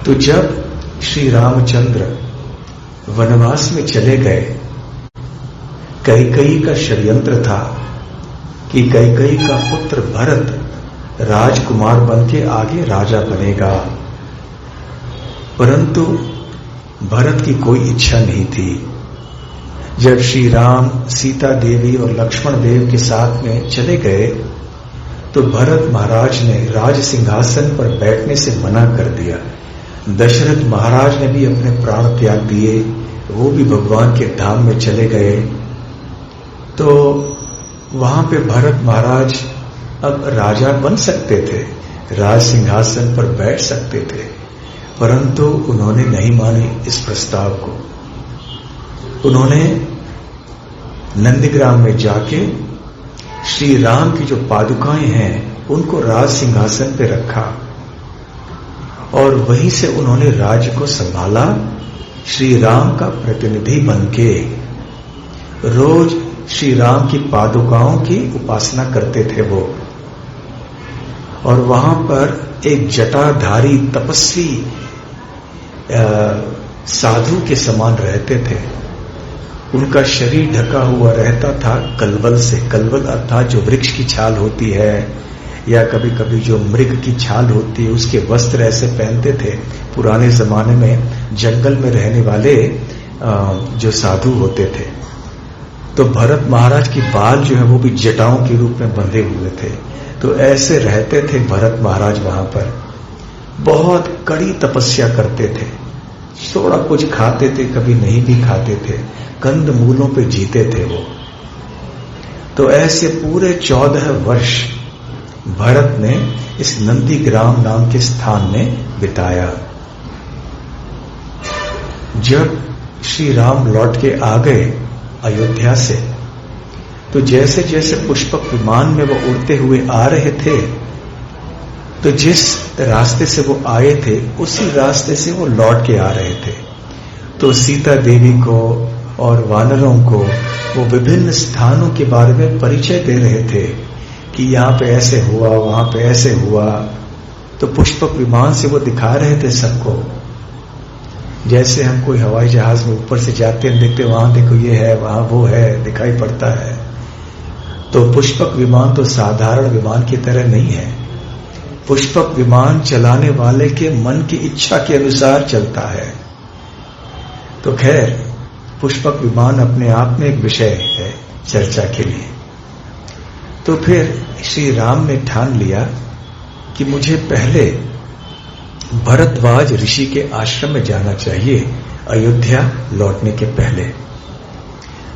तो जब श्री रामचंद्र वनवास में चले गए, कैकेयी का षड्यंत्र था कि कैकेयी का पुत्र भरत राजकुमार बन के आगे राजा बनेगा। परंतु भरत की कोई इच्छा नहीं थी। जब श्री राम सीता देवी और लक्ष्मण देव के साथ में चले गए तो भरत महाराज ने राज सिंहासन पर बैठने से मना कर दिया। दशरथ महाराज ने भी अपने प्राण त्याग दिए, वो भी भगवान के धाम में चले गए। तो वहां पे भरत महाराज अब राजा बन सकते थे, राज सिंहासन पर बैठ सकते थे, परंतु उन्होंने नहीं मानी इस प्रस्ताव को। उन्होंने नंदीग्राम में जाके श्री राम की जो पादुकाएं हैं उनको राज सिंहासन पे रखा और वहीं से उन्होंने राज्य को संभाला। श्री राम का प्रतिनिधि बनके रोज श्री राम की पादुकाओं की उपासना करते थे वो, और वहां पर एक जटाधारी तपस्वी साधु के समान रहते थे। उनका शरीर ढका हुआ रहता था कलवल से। कलवल अर्थात जो वृक्ष की छाल होती है या कभी कभी जो मृग की छाल होती है, उसके वस्त्र ऐसे पहनते थे। पुराने जमाने में जंगल में रहने वाले जो साधु होते थे, तो भरत महाराज की बाल जो है वो भी जटाओं के रूप में बंधे हुए थे। तो ऐसे रहते थे भरत महाराज वहां पर, बहुत कड़ी तपस्या करते थे, थोड़ा कुछ खाते थे, कभी नहीं भी खाते थे, कंद मूलों पे जीते थे वो। तो ऐसे पूरे 14 वर्ष भरत ने इस नंदीग्राम नाम के स्थान में बिताया। जब श्री राम लौट के आ गए अयोध्या से, तो जैसे जैसे पुष्पक विमान में वो उड़ते हुए आ रहे थे, तो जिस रास्ते से वो आए थे उसी रास्ते से वो लौट के आ रहे थे। तो सीता देवी को और वानरों को वो विभिन्न स्थानों के बारे में परिचय दे रहे थे कि यहाँ पे ऐसे हुआ, वहां पे ऐसे हुआ। तो पुष्पक विमान से वो दिखा रहे थे सबको, जैसे हम कोई हवाई जहाज में ऊपर से जाते हैं, देखते वहां देखो ये है, वहां वो है, दिखाई पड़ता है। तो पुष्पक विमान तो साधारण विमान की तरह नहीं है। पुष्पक विमान चलाने वाले के मन की इच्छा के अनुसार चलता है। तो खैर, पुष्पक विमान अपने आप में एक विषय है चर्चा के लिए। तो फिर श्री राम ने ठान लिया कि मुझे पहले भरद्वाज ऋषि के आश्रम में जाना चाहिए अयोध्या लौटने के पहले।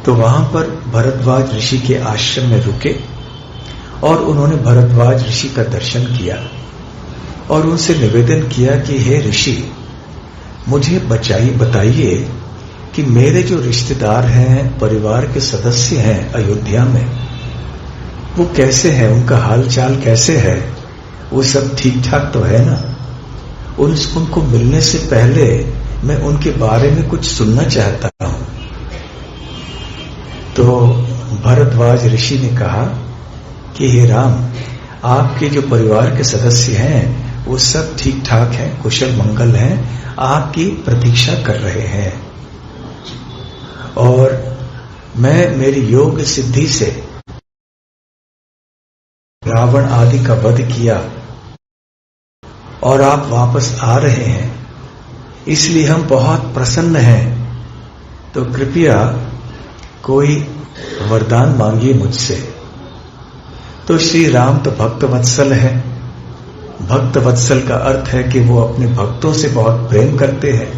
तो वहां पर भरद्वाज ऋषि के आश्रम में रुके और उन्होंने भरद्वाज ऋषि का दर्शन किया और उनसे निवेदन किया कि हे ऋषि, मुझे बताइए कि मेरे जो रिश्तेदार हैं, परिवार के सदस्य हैं अयोध्या में, वो कैसे हैं, उनका हालचाल कैसे है, वो सब ठीक ठाक तो है ना? उनको मिलने से पहले मैं उनके बारे में कुछ सुनना चाहता हूं। तो भरद्वाज ऋषि ने कहा कि हे राम, आपके जो परिवार के सदस्य हैं वो सब ठीक ठाक हैं, कुशल मंगल हैं, आपकी प्रतीक्षा कर रहे हैं। और मैं मेरी योग सिद्धि से रावण आदि का वध किया और आप वापस आ रहे हैं, इसलिए हम बहुत प्रसन्न हैं। तो कृपया कोई वरदान मांगिए मुझसे। तो श्री राम तो भक्त वत्सल है। भक्त वत्सल का अर्थ है कि वो अपने भक्तों से बहुत प्रेम करते हैं।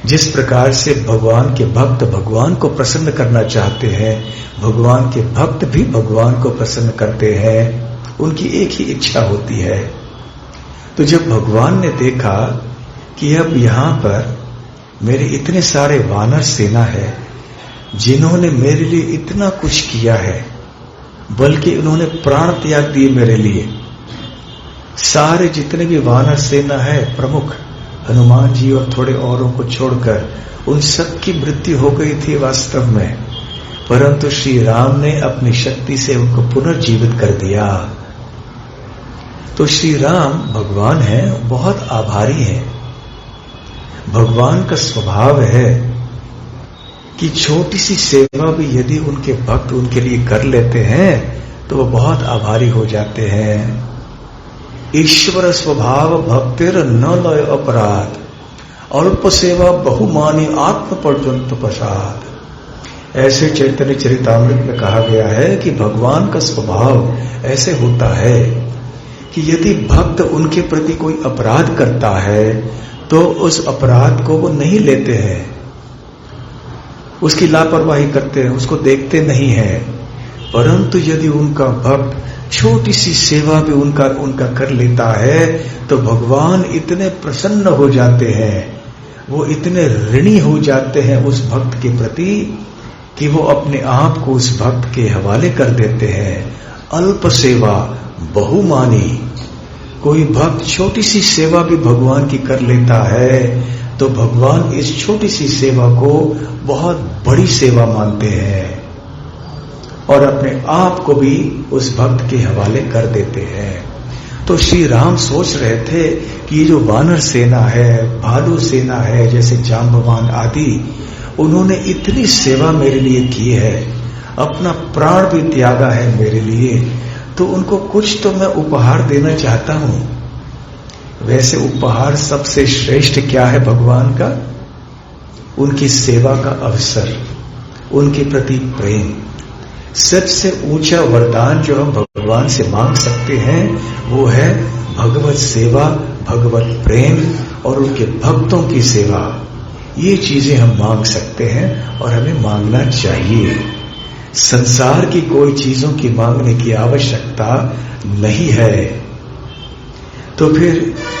जिस प्रकार से भगवान के भक्त भगवान को प्रसन्न करना चाहते हैं, भगवान के भक्त भी भगवान को प्रसन्न करते हैं। उनकी एक ही इच्छा होती है। तो जब भगवान ने देखा कि अब यहां पर मेरे इतने सारे वानर सेना है जिन्होंने मेरे लिए इतना कुछ किया है, बल्कि उन्होंने प्राण त्याग दिए मेरे लिए, सारे जितने भी वानर सेना है प्रमुख, हनुमान जी और थोड़े औरों को छोड़कर, उन सब की मृत्यु हो गई थी वास्तव में, परंतु श्री राम ने अपनी शक्ति से उनको पुनर्जीवित कर दिया। तो श्री राम भगवान हैं, बहुत आभारी हैं। भगवान का स्वभाव है कि छोटी सी सेवा भी यदि उनके भक्त उनके लिए कर लेते हैं तो वो बहुत आभारी हो जाते हैं। ईश्वर स्वभाव भक्तिर न लय अपराध, अल्प सेवा बहुमानी आत्म पर्यंत प्रसाद। ऐसे चैतन्य चरितामृत में कहा गया है कि भगवान का स्वभाव ऐसे होता है कि यदि भक्त उनके प्रति कोई अपराध करता है तो उस अपराध को वो नहीं लेते हैं, उसकी लापरवाही करते हैं, उसको देखते नहीं हैं। परंतु यदि उनका भक्त छोटी सी सेवा भी उनका कर लेता है तो भगवान इतने प्रसन्न हो जाते हैं, वो इतने ऋणी हो जाते हैं उस भक्त के प्रति कि वो अपने आप को उस भक्त के हवाले कर देते हैं। अल्प सेवा बहुमानी, कोई भक्त छोटी सी सेवा भी भगवान की कर लेता है तो भगवान इस छोटी सी सेवा को बहुत बड़ी सेवा मानते हैं और अपने आप को भी उस भक्त के हवाले कर देते हैं। तो श्री राम सोच रहे थे कि ये जो वानर सेना है, भालू सेना है, जैसे जांबवान आदि, उन्होंने इतनी सेवा मेरे लिए की है, अपना प्राण भी त्यागा है मेरे लिए, तो उनको कुछ तो मैं उपहार देना चाहता हूं। वैसे उपहार सबसे श्रेष्ठ क्या है भगवान का? उनकी सेवा का अवसर, उनके प्रति प्रेम। सबसे ऊंचा वरदान जो हम भगवान से मांग सकते हैं वो है भगवत सेवा, भगवत प्रेम और उनके भक्तों की सेवा। ये चीजें हम मांग सकते हैं और हमें मांगना चाहिए। संसार की कोई चीजों की मांगने की आवश्यकता नहीं है। तो फिर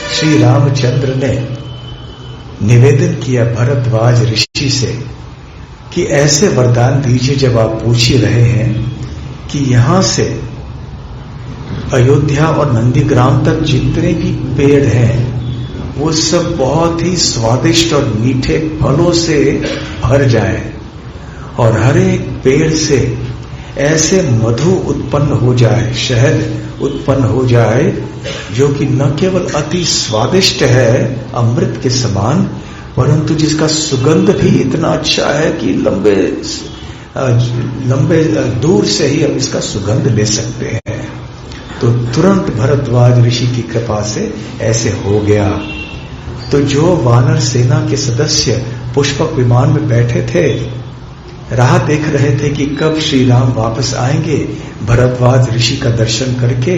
श्री रामचंद्र ने निवेदन किया भरद्वाज ऋषि से कि ऐसे वरदान दीजिए, जब आप पूछ ही रहे हैं कि यहां से अयोध्या और नंदीग्राम तक जितने भी पेड़ हैं वो सब बहुत ही स्वादिष्ट और मीठे फलों से भर जाए और हर एक पेड़ से ऐसे मधु उत्पन्न हो जाए, शहद उत्पन्न हो जाए, जो कि न केवल अति स्वादिष्ट है अमृत के समान, परंतु जिसका सुगंध भी इतना अच्छा है कि लंबे दूर से ही हम इसका सुगंध ले सकते हैं। तो तुरंत भरद्वाज ऋषि की कृपा से ऐसे हो गया। तो जो वानर सेना के सदस्य पुष्पक विमान में बैठे थे, राह देख रहे थे कि कब श्री राम वापस आएंगे भरद्वाज ऋषि का दर्शन करके,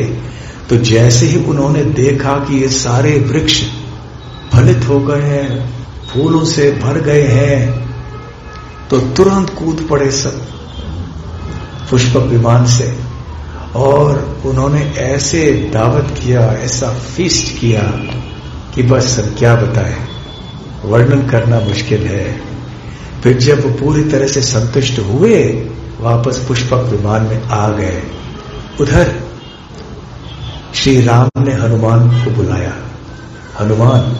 तो जैसे ही उन्होंने देखा कि ये सारे वृक्ष फलित हो गए हैं, फूलों से भर गए हैं, तो तुरंत कूद पड़े सब पुष्पक विमान से और उन्होंने ऐसे दावत किया, ऐसा फीस्ट किया कि बस हम क्या बताएं, वर्णन करना मुश्किल है। फिर जब पूरी तरह से संतुष्ट हुए, वापस पुष्पक विमान में आ गए। उधर श्री राम ने हनुमान को बुलाया। हनुमान,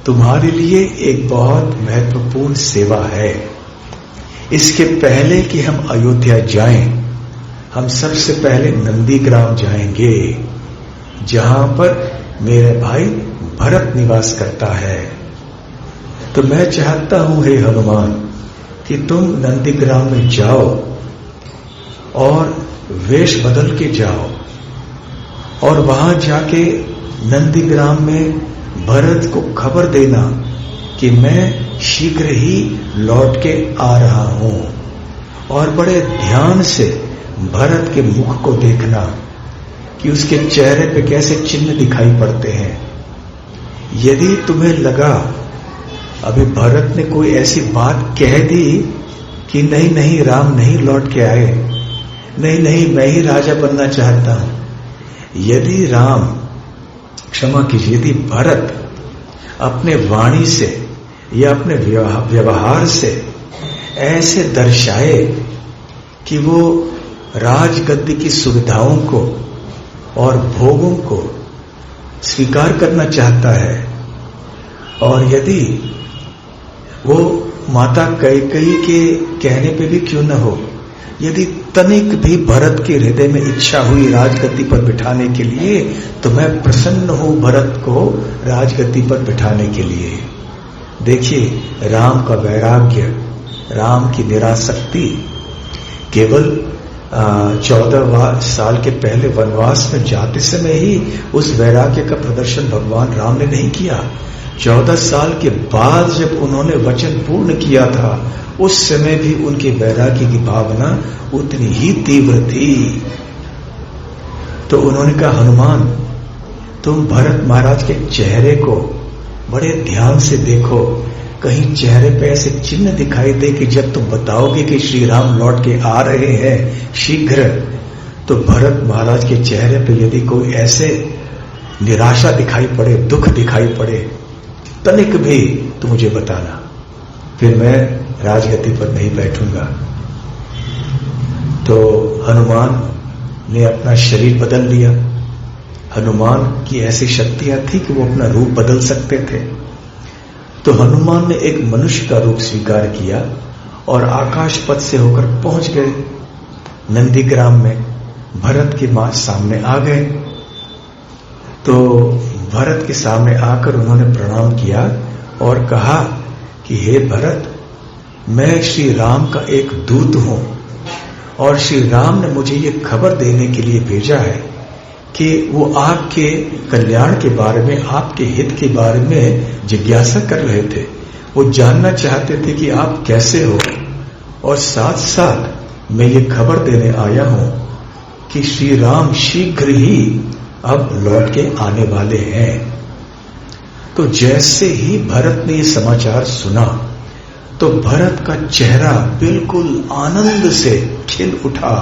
तुम्हारे लिए एक बहुत महत्वपूर्ण सेवा है। इसके पहले कि हम अयोध्या जाएं, हम सबसे पहले नंदीग्राम जाएंगे, जहां पर मेरे भाई भरत निवास करता है। तो मैं चाहता हूं हे हनुमान कि तुम नंदीग्राम में जाओ और वेश बदल के जाओ और वहां जाके नंदीग्राम में भरत को खबर देना कि मैं शीघ्र ही लौट के आ रहा हूं, और बड़े ध्यान से भरत के मुख को देखना कि उसके चेहरे पे कैसे चिन्ह दिखाई पड़ते हैं। यदि तुम्हें लगा अभी भरत ने कोई ऐसी बात कह दी कि नहीं नहीं राम नहीं लौट के आए, नहीं नहीं मैं ही राजा बनना चाहता हूं, यदि राम, क्षमा कीजिए, यदि भरत अपने वाणी से या अपने व्यवहार से ऐसे दर्शाए कि वो राजगद्दी की सुविधाओं को और भोगों को स्वीकार करना चाहता है, और यदि वो माता कैकेयी के कहने पे भी क्यों न हो, यदि तनिक भी भरत के हृदय में इच्छा हुई राजगद्दी पर बिठाने के लिए, तो मैं प्रसन्न हूं भरत को राजगद्दी पर बिठाने के लिए। देखिए राम का वैराग्य, राम की निरासक्ति, केवल 14 साल के पहले वनवास में जाते समय ही उस वैराग्य का प्रदर्शन भगवान राम ने नहीं किया। 14 साल के बाद जब उन्होंने वचन पूर्ण किया था, उस समय भी उनके वैराग्य की भावना उतनी ही तीव्र थी। तो उन्होंने कहा, हनुमान तुम भरत महाराज के चेहरे को बड़े ध्यान से देखो, कहीं चेहरे पे ऐसे चिन्ह दिखाई दे कि जब तुम बताओगे कि श्री राम लौट के आ रहे हैं शीघ्र, तो भरत महाराज के चेहरे पे यदि कोई ऐसे निराशा दिखाई पड़े, दुख दिखाई पड़े, तनिक भी, तो मुझे बताना, फिर मैं राजगद्दी पर नहीं बैठूंगा। तो हनुमान ने अपना शरीर बदल लिया। हनुमान की ऐसी शक्तियां थी कि वो अपना रूप बदल सकते थे। तो हनुमान ने एक मनुष्य का रूप स्वीकार किया और आकाश पथ से होकर पहुंच गए नंदीग्राम में। भरत के मां सामने आ गए। तो भरत के सामने आकर उन्होंने प्रणाम किया और कहा कि हे भरत, मैं श्री राम का एक दूत हूं और श्री राम ने मुझे ये खबर देने के लिए भेजा है कि वो आपके कल्याण के बारे में, आपके हित के बारे में जिज्ञासा कर रहे थे। वो जानना चाहते थे कि आप कैसे हो, और साथ साथ मैं ये खबर देने आया हूं कि श्री राम शीघ्र ही अब लौट के आने वाले हैं। तो जैसे ही भरत ने ये समाचार सुना, तो भरत का चेहरा बिल्कुल आनंद से खिल उठा।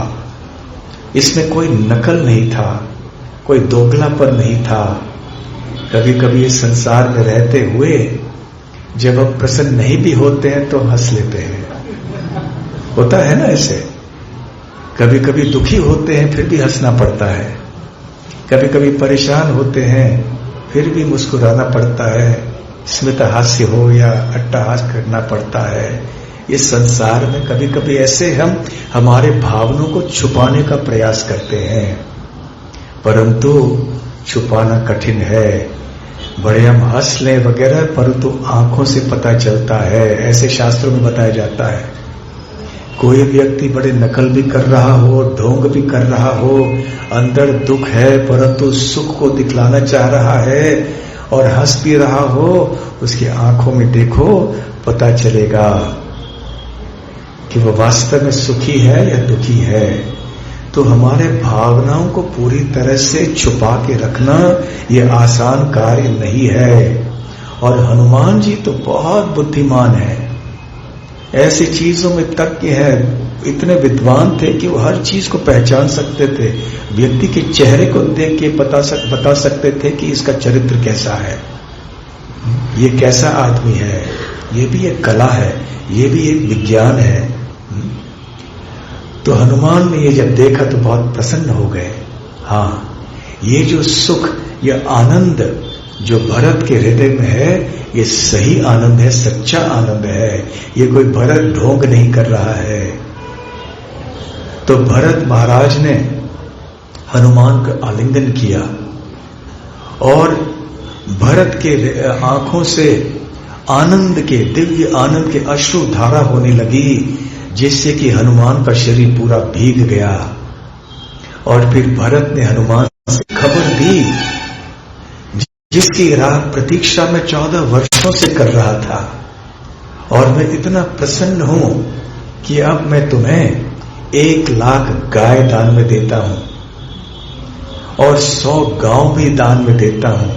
इसमें कोई नकल नहीं था, कोई दोगलापन नहीं था। कभी कभी इस संसार में रहते हुए जब हम प्रसन्न नहीं भी होते हैं तो हंस लेते हैं, होता है ना ऐसे। कभी कभी दुखी होते हैं फिर भी हंसना पड़ता है, कभी कभी परेशान होते हैं फिर भी मुस्कुराना पड़ता है, स्मित हास्य हो या अट्टहास करना पड़ता है। इस संसार में कभी कभी ऐसे हम हमारे भावनाओं को छुपाने का प्रयास करते हैं, परंतु छुपाना कठिन है। बड़े हम हंस लें वगैरह, परंतु आंखों से पता चलता है, ऐसे शास्त्रों में बताया जाता है। कोई व्यक्ति बड़े नकल भी कर रहा हो, ढोंग भी कर रहा हो, अंदर दुख है परंतु सुख को दिखलाना चाह रहा है और हंस भी रहा हो, उसकी आंखों में देखो, पता चलेगा कि वो वास्तव में सुखी है या दुखी है। तो हमारे भावनाओं को पूरी तरह से छुपा के रखना ये आसान कार्य नहीं है। और हनुमान जी तो बहुत बुद्धिमान है, ऐसी चीजों में तज्ञ है, इतने विद्वान थे कि वो हर चीज को पहचान सकते थे। व्यक्ति के चेहरे को देख के बता सकते थे कि इसका चरित्र कैसा है, ये कैसा आदमी है। ये भी एक कला है, ये भी एक विज्ञान है। तो हनुमान ने ये जब देखा तो बहुत प्रसन्न हो गए। हाँ, ये जो सुख, ये आनंद जो भरत के हृदय में है, ये सही आनंद है, सच्चा आनंद है। ये कोई भरत ढोंग नहीं कर रहा है। तो भरत महाराज ने हनुमान का आलिंगन किया और भरत के आंखों से आनंद के, दिव्य आनंद के अश्रु धारा होने लगी, जिससे कि हनुमान का शरीर पूरा भीग गया। और फिर भरत ने हनुमान से खबर दी, जिसकी राह प्रतीक्षा में 14 वर्षों से कर रहा था, और मैं इतना प्रसन्न हूं कि अब मैं तुम्हें 1 लाख गाय दान में देता हूं और 100 गांव भी दान में देता हूं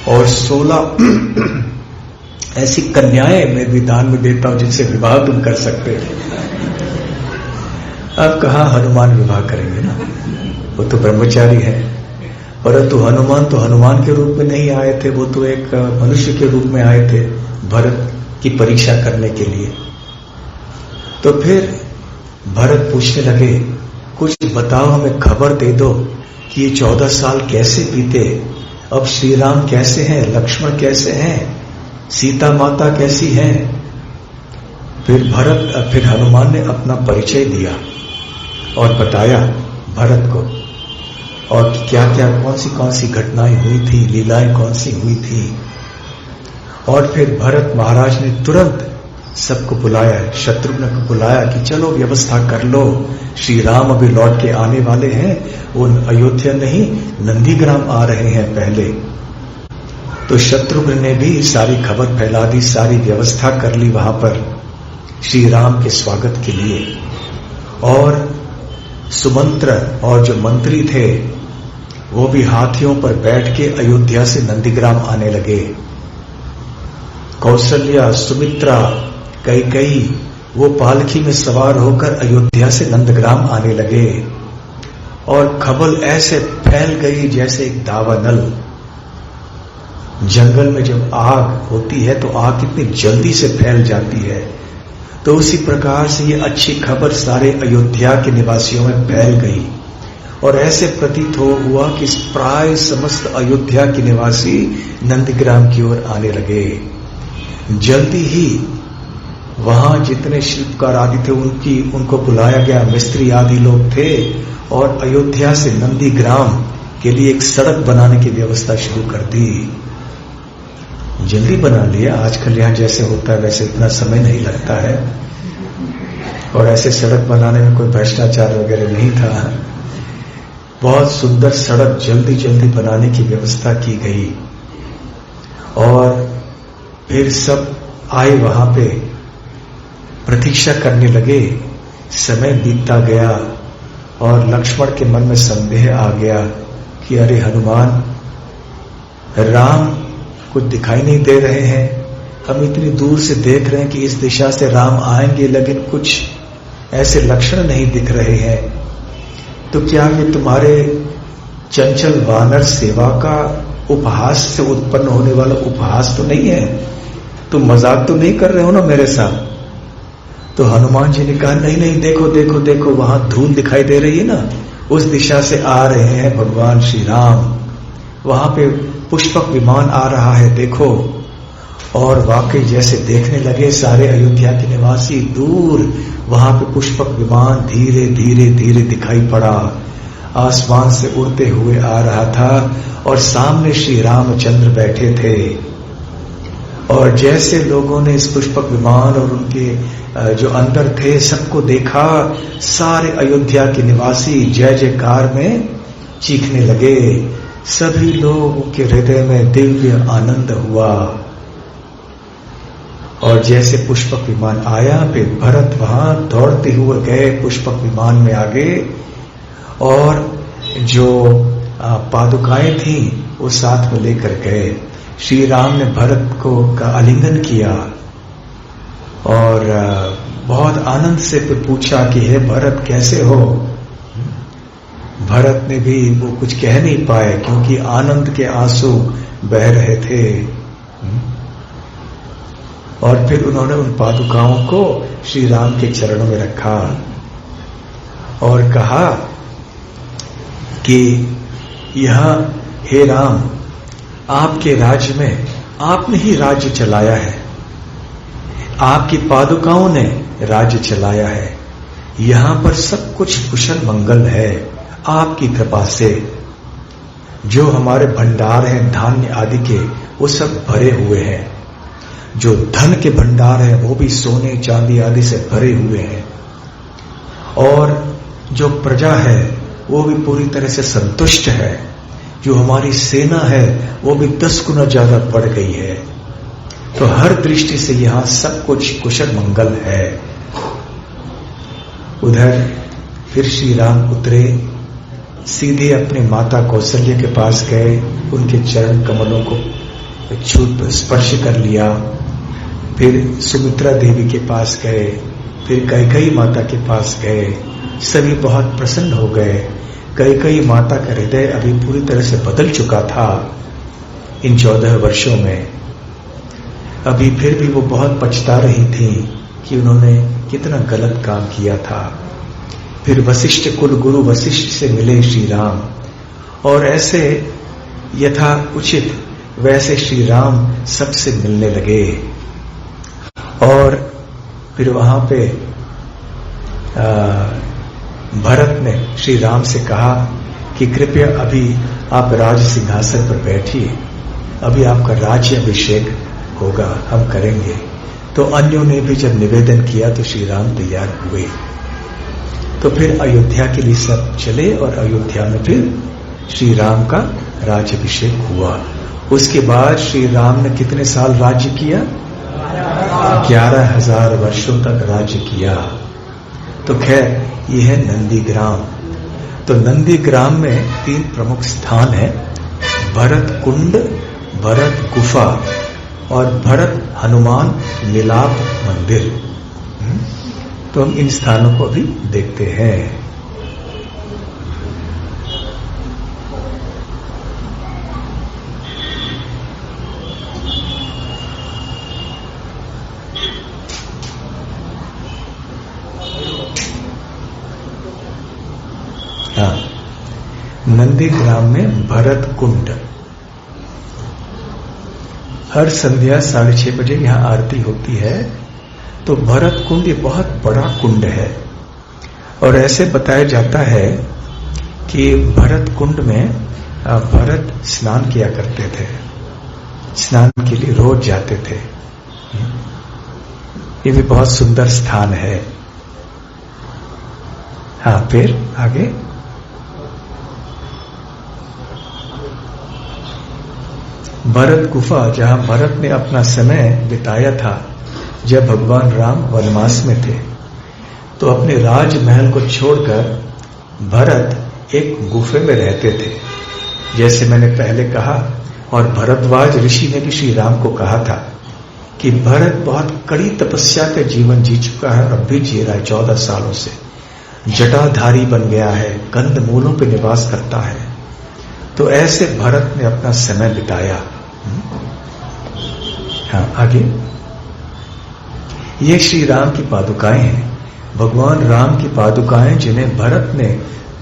और 16 ऐसी कन्याएं मैं भी दान में देता हूं जिनसे विवाह तुम कर सकते हो। अब कहां हनुमान विवाह करेंगे ना, वो तो ब्रह्मचारी है। परंतु हनुमान तो हनुमान के रूप में नहीं आए थे, वो तो एक मनुष्य के रूप में आए थे भरत की परीक्षा करने के लिए। तो फिर भरत पूछने लगे, कुछ बताओ, हमें खबर दे दो कि ये 14 साल कैसे बीते, अब श्री राम कैसे हैं, लक्ष्मण कैसे हैं, सीता माता कैसी हैं। फिर हनुमान ने अपना परिचय दिया और बताया भरत को, और क्या क्या कौन सी घटनाएं हुई थी, लीलाएं कौन सी हुई थी। और फिर भरत महाराज ने तुरंत सबको बुलाया, शत्रुघ्न को बुलाया कि चलो व्यवस्था कर लो, श्री राम अभी लौट के आने वाले हैं, वो अयोध्या नहीं नंदीग्राम आ रहे हैं पहले। तो शत्रुघ्न ने भी सारी खबर फैला दी, सारी व्यवस्था कर ली वहां पर श्री राम के स्वागत के लिए। और सुमंत्र और जो मंत्री थे वो भी हाथियों पर बैठ के अयोध्या से नंदीग्राम आने लगे। कौशल्या, सुमित्रा, कैकेयी वो पालकी में सवार होकर अयोध्या से नंदग्राम आने लगे। और खबर ऐसे फैल गई जैसे एक दावानल। जंगल में जब आग होती है तो आग कितनी जल्दी से फैल जाती है, तो उसी प्रकार से ये अच्छी खबर सारे अयोध्या के निवासियों में फैल गई। और ऐसे प्रतीत हुआ कि प्राय समस्त अयोध्या के निवासी नंदग्राम की ओर आने लगे। जल्दी ही वहां जितने शिल्पकार आदि थे उनको बुलाया गया, मिस्त्री आदि लोग थे, और अयोध्या से नंदीग्राम के लिए एक सड़क बनाने की व्यवस्था शुरू कर दी। जल्दी बना लिया, आजकल यहां जैसे होता है वैसे इतना समय नहीं लगता है, और ऐसे सड़क बनाने में कोई भ्रष्टाचार वगैरह नहीं था। बहुत सुंदर सड़क जल्दी जल्दी बनाने की व्यवस्था की गई। और फिर सब आए वहां पे, प्रतीक्षा करने लगे। समय बीतता गया और लक्ष्मण के मन में संदेह आ गया कि अरे हनुमान, राम कुछ दिखाई नहीं दे रहे हैं, हम इतनी दूर से देख रहे हैं कि इस दिशा से राम आएंगे, लेकिन कुछ ऐसे लक्षण नहीं दिख रहे हैं। तो क्या ये तुम्हारे चंचल वानर सेवा का उपहास से उत्पन्न होने वाला उपहास तो नहीं है? तुम मजाक तो नहीं कर रहे हो ना मेरे साथ? तो हनुमान जी ने कहा नहीं नहीं, देखो देखो देखो, वहां धूल दिखाई दे रही है ना, उस दिशा से आ रहे हैं भगवान श्री राम। वहां पे पुष्पक विमान आ रहा है, देखो। और वाकई जैसे देखने लगे सारे अयोध्या के निवासी, दूर वहां पे पुष्पक विमान धीरे धीरे धीरे दिखाई पड़ा, आसमान से उड़ते हुए आ रहा था, और सामने श्री रामचंद्र बैठे थे। और जैसे लोगों ने इस पुष्पक विमान और उनके जो अंदर थे सबको देखा, सारे अयोध्या के निवासी जय जयकार में चीखने लगे। सभी लोगों के हृदय में दिव्य आनंद हुआ। और जैसे पुष्पक विमान आया, फिर भरत वहां दौड़ते हुए गए, पुष्पक विमान में आगे, और जो पादुकाएं थी वो साथ में लेकर गए। श्री राम ने भरत को का आलिंगन किया और बहुत आनंद से फिर पूछा कि हे भरत कैसे हो। भरत ने भी वो कुछ कह नहीं पाए क्योंकि आनंद के आंसू बह रहे थे। और फिर उन्होंने उन पादुकाओं को श्री राम के चरणों में रखा और कहा कि यहां हे राम, आपके राज्य में आपने ही राज्य चलाया है, आपकी पादुकाओं ने राज्य चलाया है, यहां पर सब कुछ कुशल मंगल है आपकी कृपा से। जो हमारे भंडार हैं धान्य आदि के, वो सब भरे हुए हैं, जो धन के भंडार है वो भी सोने चांदी आदि से भरे हुए हैं, और जो प्रजा है वो भी पूरी तरह से संतुष्ट है, जो हमारी सेना है वो भी 10 गुना ज्यादा बढ़ गई है। तो हर दृष्टि से यहां सब कुछ कुशल मंगल है। उधर फिर श्री राम उतरे, सीधे अपने माता कौशल्या के पास गए, उनके चरण कमलों को स्पर्श कर लिया। फिर सुमित्रा देवी के पास गए, फिर कैकेयी माता के पास गए। सभी बहुत प्रसन्न हो गए। कैकेयी माता का हृदय अभी पूरी तरह से बदल चुका था इन 14 वर्षों में। अभी फिर भी वो बहुत पछता रही थी कि उन्होंने कितना गलत काम किया था। फिर वशिष्ठ कुल गुरु वशिष्ठ से मिले श्री राम, और ऐसे यथा उचित वैसे श्री राम सबसे मिलने लगे। और फिर वहां पे भरत ने श्री राम से कहा कि कृपया अभी आप राज सिंहासन पर बैठिए, अभी आपका राज्य अभिषेक होगा, हम करेंगे। तो तो अन्यों ने भी जब निवेदन किया तो श्री राम तैयार हुए। तो फिर अयोध्या के लिए सब चले और अयोध्या में फिर श्री राम का राज्याभिषेक हुआ। उसके बाद श्री राम ने कितने साल राज्य किया? 11,000 वर्षों तक राज्य किया। तो खैर ये है नंदीग्राम। तो नंदीग्राम में 3 प्रमुख स्थान है, भरत कुंड, भरत गुफा और भरत हनुमान मिलाप मंदिर। तो हम इन स्थानों को भी देखते हैं। नंदीग्राम में भरत कुंड, हर संध्या 6:30 बजे यहां आरती होती है। तो भरत कुंड ये बहुत बड़ा कुंड है और ऐसे बताया जाता है कि भरत कुंड में भरत स्नान किया करते थे, स्नान के लिए रोज जाते थे। ये भी बहुत सुंदर स्थान है। हाँ, फिर आगे भरत गुफा, जहां भरत ने अपना समय बिताया था जब भगवान राम वनवास में थे। तो अपने राजमहल को छोड़कर भरत एक गुफे में रहते थे, जैसे मैंने पहले कहा। और भरद्वाज ऋषि ने भी श्री राम को कहा था कि भरत बहुत कड़ी तपस्या का जीवन जी चुका है और अब भी जी रहा है 14 सालों से। जटाधारी बन गया है, कंद मूलों पर निवास करता है। तो ऐसे भरत ने अपना समय बिताया। हाँ, आगे ये श्री राम की पादुकाएं हैं, भगवान राम की पादुकाएं, जिन्हें भरत ने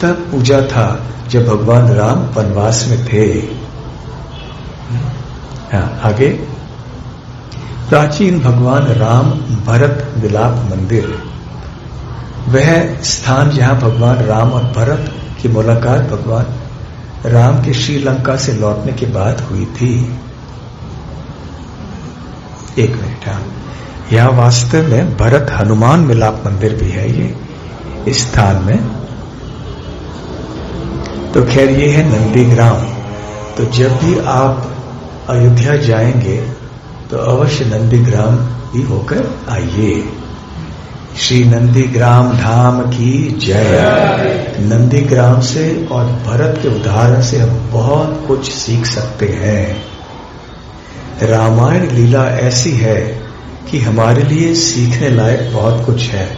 तब पूजा था जब भगवान राम वनवास में थे। हाँ, आगे प्राचीन भगवान राम भरत विलाप मंदिर, वह स्थान जहां भगवान राम और भरत की मुलाकात भगवान राम के श्रीलंका से लौटने के बाद हुई थी। एक मिनट, हाँ, यह वास्तव में भरत हनुमान मिलाप मंदिर भी है ये इस स्थान में। तो खैर ये है नंदीग्राम। तो जब भी आप अयोध्या जाएंगे तो अवश्य नंदीग्राम भी होकर आइए। श्री नंदीग्राम धाम की जय। नंदीग्राम से और भरत के उदाहरण से हम बहुत कुछ सीख सकते हैं। रामायण लीला ऐसी है कि हमारे लिए सीखने लायक बहुत कुछ है।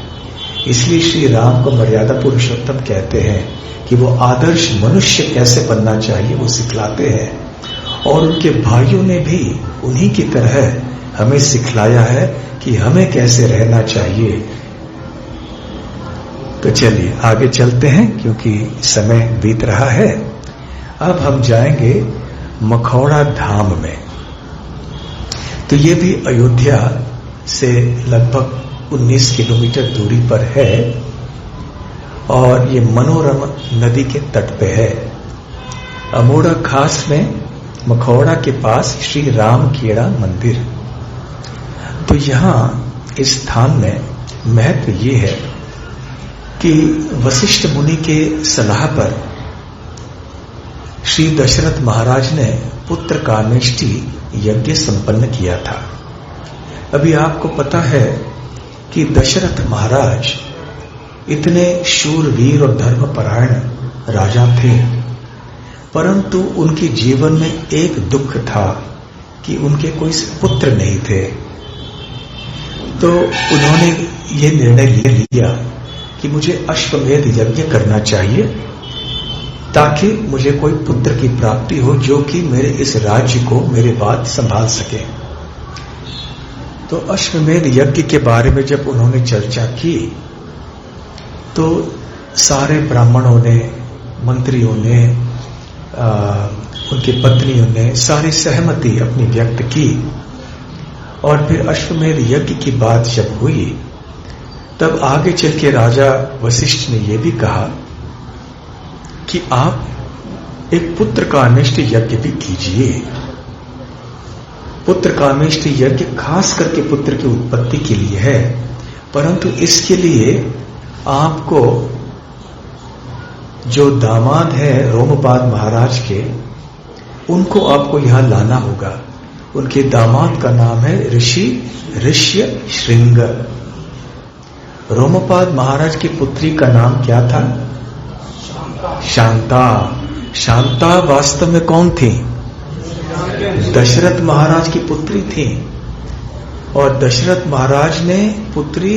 इसलिए श्री राम को मर्यादा पुरुषोत्तम कहते हैं कि वो आदर्श मनुष्य कैसे बनना चाहिए वो सिखलाते हैं। और उनके भाइयों ने भी उन्हीं की तरह हमें सिखलाया है कि हमें कैसे रहना चाहिए। तो चलिए आगे चलते हैं क्योंकि समय बीत रहा है। अब हम जाएंगे मखौड़ा धाम में। तो ये भी अयोध्या से लगभग 19 किलोमीटर दूरी पर है और ये मनोरम नदी के तट पे है। अमोड़ा खास में मखौड़ा के पास श्री राम खेड़ा मंदिर। तो यहां इस स्थान में महत्व ये है कि वशिष्ठ मुनि के सलाह पर श्री दशरथ महाराज ने पुत्र कामेष्टि यज्ञ संपन्न किया था। अभी आपको पता है कि दशरथ महाराज इतने शूरवीर और धर्मपरायण राजा थे, परंतु उनके जीवन में एक दुख था कि उनके कोई पुत्र नहीं थे। तो उन्होंने ये निर्णय ले लिया कि मुझे अश्वमेध यज्ञ करना चाहिए ताकि मुझे कोई पुत्र की प्राप्ति हो जो कि मेरे इस राज्य को मेरे बाद संभाल सके। तो अश्वमेध यज्ञ के बारे में जब उन्होंने चर्चा की तो सारे ब्राह्मणों ने, मंत्रियों ने, उनकी पत्नियों ने सारी सहमति अपनी व्यक्त की। और फिर अश्वमेध यज्ञ की बात जब हुई तब आगे चल के राजा वशिष्ठ ने यह भी कहा कि आप एक पुत्र का अनिष्ट यज्ञ भी कीजिए। पुत्र कामेष्टि यज्ञ खास करके पुत्र की उत्पत्ति के लिए है, परंतु इसके लिए आपको जो दामाद है रोमपाद महाराज के, उनको आपको यहां लाना होगा। उनके दामाद का नाम है ऋषि ऋष्य श्रृंग। रोमपाद महाराज की पुत्री का नाम क्या था? शांता। शांता वास्तव में कौन थी? दशरथ महाराज की पुत्री थी। और दशरथ महाराज ने पुत्री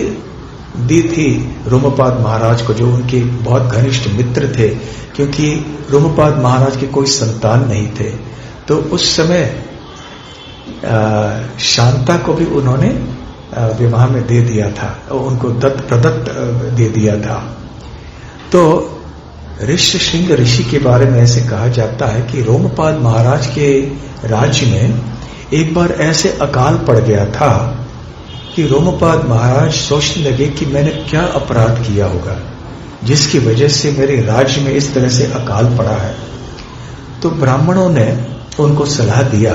दी थी रोमपाद महाराज को, जो उनके बहुत घनिष्ठ मित्र थे, क्योंकि रोमपाद महाराज के कोई संतान नहीं थे। तो उस समय शांता को भी उन्होंने विवाह में दे दिया था, उनको दत्त प्रदत्त दे दिया था। तो ऋष्य श्रृंग ऋषि के बारे में ऐसे कहा जाता है कि रोमपाद महाराज के राज्य में एक बार ऐसे अकाल पड़ गया था कि रोमपाद महाराज सोचने लगे कि मैंने क्या अपराध किया होगा जिसकी वजह से मेरे राज्य में इस तरह से अकाल पड़ा है। तो ब्राह्मणों ने उनको सलाह दिया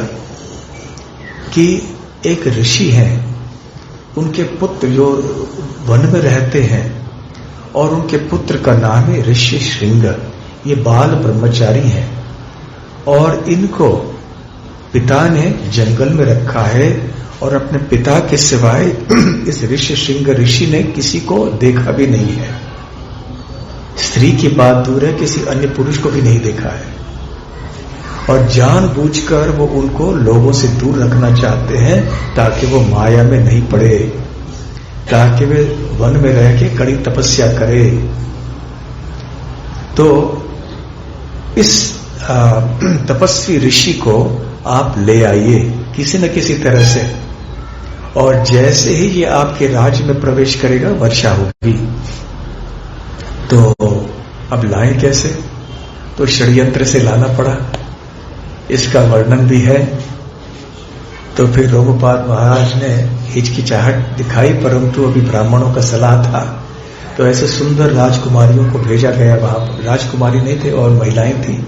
कि एक ऋषि हैं, उनके पुत्र जो वन में रहते हैं, और उनके पुत्र का नाम है ऋष्य श्रृंग। ये बाल ब्रह्मचारी हैं और इनको पिता ने जंगल में रखा है, और अपने पिता के सिवाय इस ऋष्य श्रृंग ऋषि ने किसी को देखा भी नहीं है। स्त्री की बात दूर है, किसी अन्य पुरुष को भी नहीं देखा है। और जानबूझकर वो उनको लोगों से दूर रखना चाहते हैं ताकि वो माया में नहीं पड़े, ताकि वे वन में रह के कड़ी तपस्या करे। तो इस तपस्वी ऋषि को आप ले आइए किसी न किसी तरह से, और जैसे ही ये आपके राज्य में प्रवेश करेगा वर्षा होगी। तो अब लाएं कैसे? तो षड्यंत्र से लाना पड़ा, इसका वर्णन भी है। तो फिर रोमपाद महाराज ने हिचकिचाहट दिखाई, परंतु अभी ब्राह्मणों का सलाह था, तो ऐसे सुंदर राजकुमारियों को भेजा गया। वहां राजकुमारी नहीं थे और महिलाएं थी,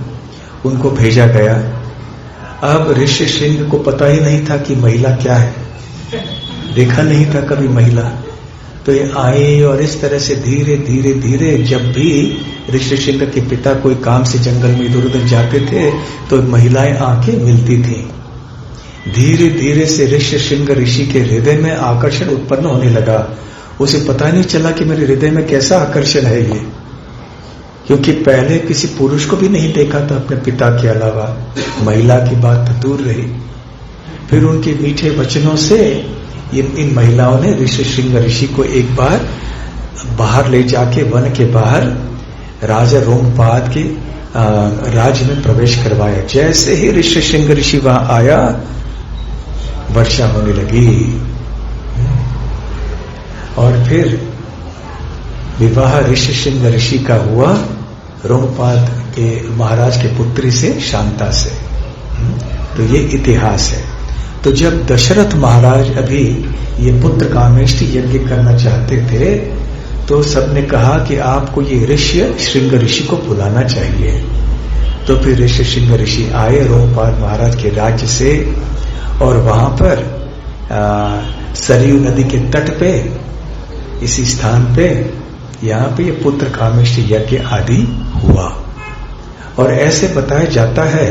उनको भेजा गया। अब ऋषि श्रृंग को पता ही नहीं था कि महिला क्या है, देखा नहीं था कभी महिला। तो ये आए और इस तरह से धीरे धीरे धीरे, जब भी ऋषि श्रृंग के पिता कोई काम से जंगल में इधर उधर जाते थे तो महिलाएं आके मिलती थी। धीरे धीरे से ऋषि श्रृंग ऋषि के हृदय में आकर्षण उत्पन्न होने लगा। उसे पता नहीं चला कि मेरे हृदय में कैसा आकर्षण है ये, क्योंकि पहले किसी पुरुष को भी नहीं देखा था अपने पिता के अलावा, महिला की बात तो दूर रही। फिर उनके मीठे वचनों से इन महिलाओं ने ऋषि श्रृंग ऋषि को एक बार बाहर ले जाके वन के बाहर राजा रोमपाद के राज्य में प्रवेश करवाया। जैसे ही ऋषि श्रृंग ऋषि वहां आया, वर्षा होने लगी। और फिर विवाह ऋषि श्रृंग ऋषि का हुआ रोमपाद के महाराज के पुत्री से, शांता से। तो ये इतिहास है। तो जब दशरथ महाराज अभी ये पुत्र कामेष्टि यज्ञ करना चाहते थे, तो सबने कहा कि आपको ये ऋष्य श्रृंग ऋषि को बुलाना चाहिए। तो फिर ऋषि श्रृंग ऋषि आए रोमपाद महाराज के राज्य से, और वहां पर सरयू नदी के तट पे, इसी स्थान पे, यहाँ पे ये पुत्र कामेष्टि यज्ञ आदि हुआ। और ऐसे बताया जाता है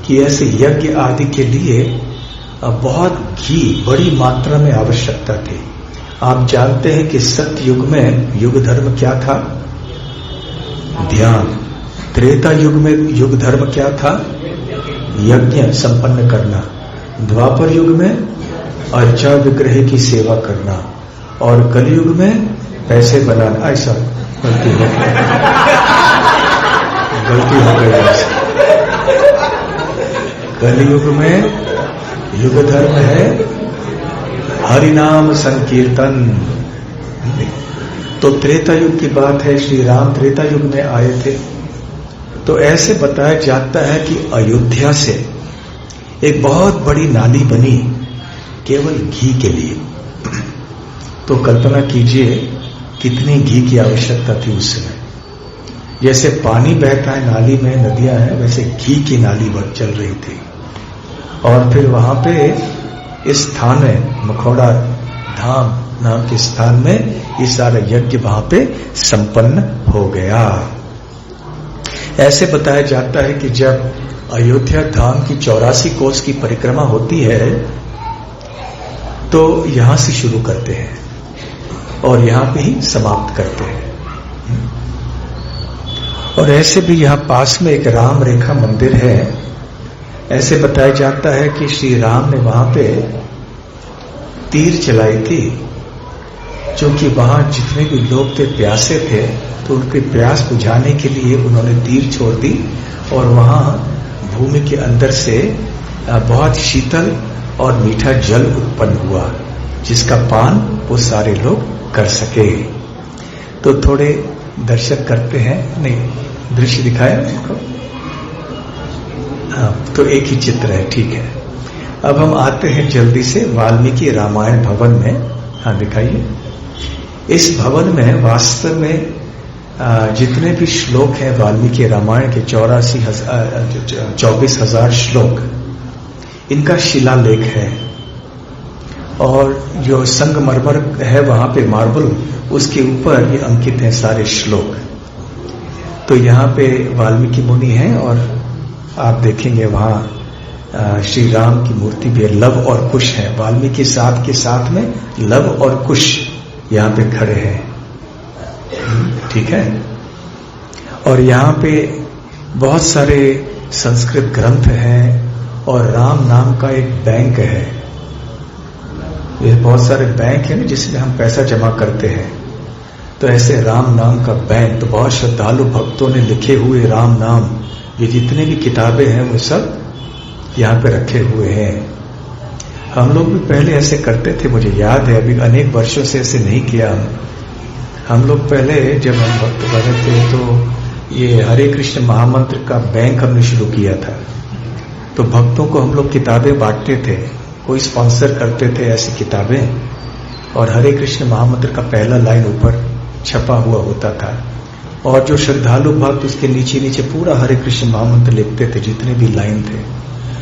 कि ऐसे यज्ञ आदि के लिए बहुत घी बड़ी मात्रा में आवश्यकता थी। आप जानते हैं कि सत्य युग में युग धर्म क्या था? ध्यान। त्रेता युग में युग धर्म क्या था? यज्ञ संपन्न करना। द्वापर युग में अर्चा विग्रह की सेवा करना, और कलयुग में पैसे बनाना। ऐसा गलती हो गई। कलयुग में युग धर्म है हरिनाम संकीर्तन। तो त्रेता युग की बात है, श्री राम त्रेता युग में आए थे। तो ऐसे बताया जाता है कि अयोध्या से एक बहुत बड़ी नाली बनी केवल घी के लिए। तो कल्पना कीजिए कितनी घी की आवश्यकता थी उस समय। जैसे पानी बहता है नाली में, नदियां हैं, वैसे घी की नाली चल रही थी। और फिर वहां पे इस स्थान में, मखौड़ा धाम नाम के स्थान में, ये सारा यज्ञ वहां पे संपन्न हो गया। ऐसे बताया जाता है कि जब अयोध्या धाम की 84 कोस की परिक्रमा होती है तो यहां से शुरू करते हैं और यहां पे ही समाप्त करते हैं। और ऐसे भी यहां पास में एक राम रेखा मंदिर है। ऐसे बताया जाता है कि श्री राम ने वहां पे तीर चलाई थी, क्योंकि वहां जितने भी लोग थे प्यासे थे, तो उनके प्यास बुझाने के लिए उन्होंने तीर छोड़ दी और वहां भूमि के अंदर से बहुत शीतल और मीठा जल उत्पन्न हुआ, जिसका पान वो सारे लोग कर सके। तो थोड़े दर्शन करते हैं, नहीं दृश्य दिखाया आपको? हाँ, तो एक ही चित्र है, ठीक है। अब हम आते हैं जल्दी से वाल्मीकि रामायण भवन में। हाँ दिखाइए। इस भवन में वास्तव में जितने भी श्लोक हैं वाल्मीकि रामायण के 24,000 श्लोक, इनका शिलालेख है। और जो संगमरमर है वहां पे मार्बल, उसके ऊपर ये अंकित हैं सारे श्लोक। तो यहाँ पे वाल्मीकि मुनि हैं और आप देखेंगे वहां श्री राम की मूर्ति भी है। लव और कुश है, वाल्मीकि साहब के साथ में लव और कुश यहाँ पे खड़े हैं, ठीक है। और यहाँ पे बहुत सारे संस्कृत ग्रंथ हैं और राम नाम का एक बैंक है। ये बहुत सारे बैंक है ना जिसमें हम पैसा जमा करते हैं, तो ऐसे राम नाम का बैंक, तो बहुत श्रद्धालु भक्तों ने लिखे हुए राम नाम, ये जितने भी किताबें हैं वो सब यहाँ पे रखे हुए हैं। हम लोग भी पहले ऐसे करते थे, मुझे याद है, अभी अनेक वर्षों से ऐसे नहीं किया। हम लोग पहले जब हम भक्त बने थे तो ये हरे कृष्ण महामंत्र का बैंक हमने शुरू किया था। तो भक्तों को हम लोग किताबें बांटते थे, कोई स्पॉन्सर करते थे ऐसी किताबें, और हरे कृष्ण महामंत्र का पहला लाइन ऊपर छपा हुआ होता था, और जो श्रद्धालु भक्त उसके नीचे नीचे पूरा हरे कृष्ण महामंत्र लिखते थे, जितने भी लाइन थे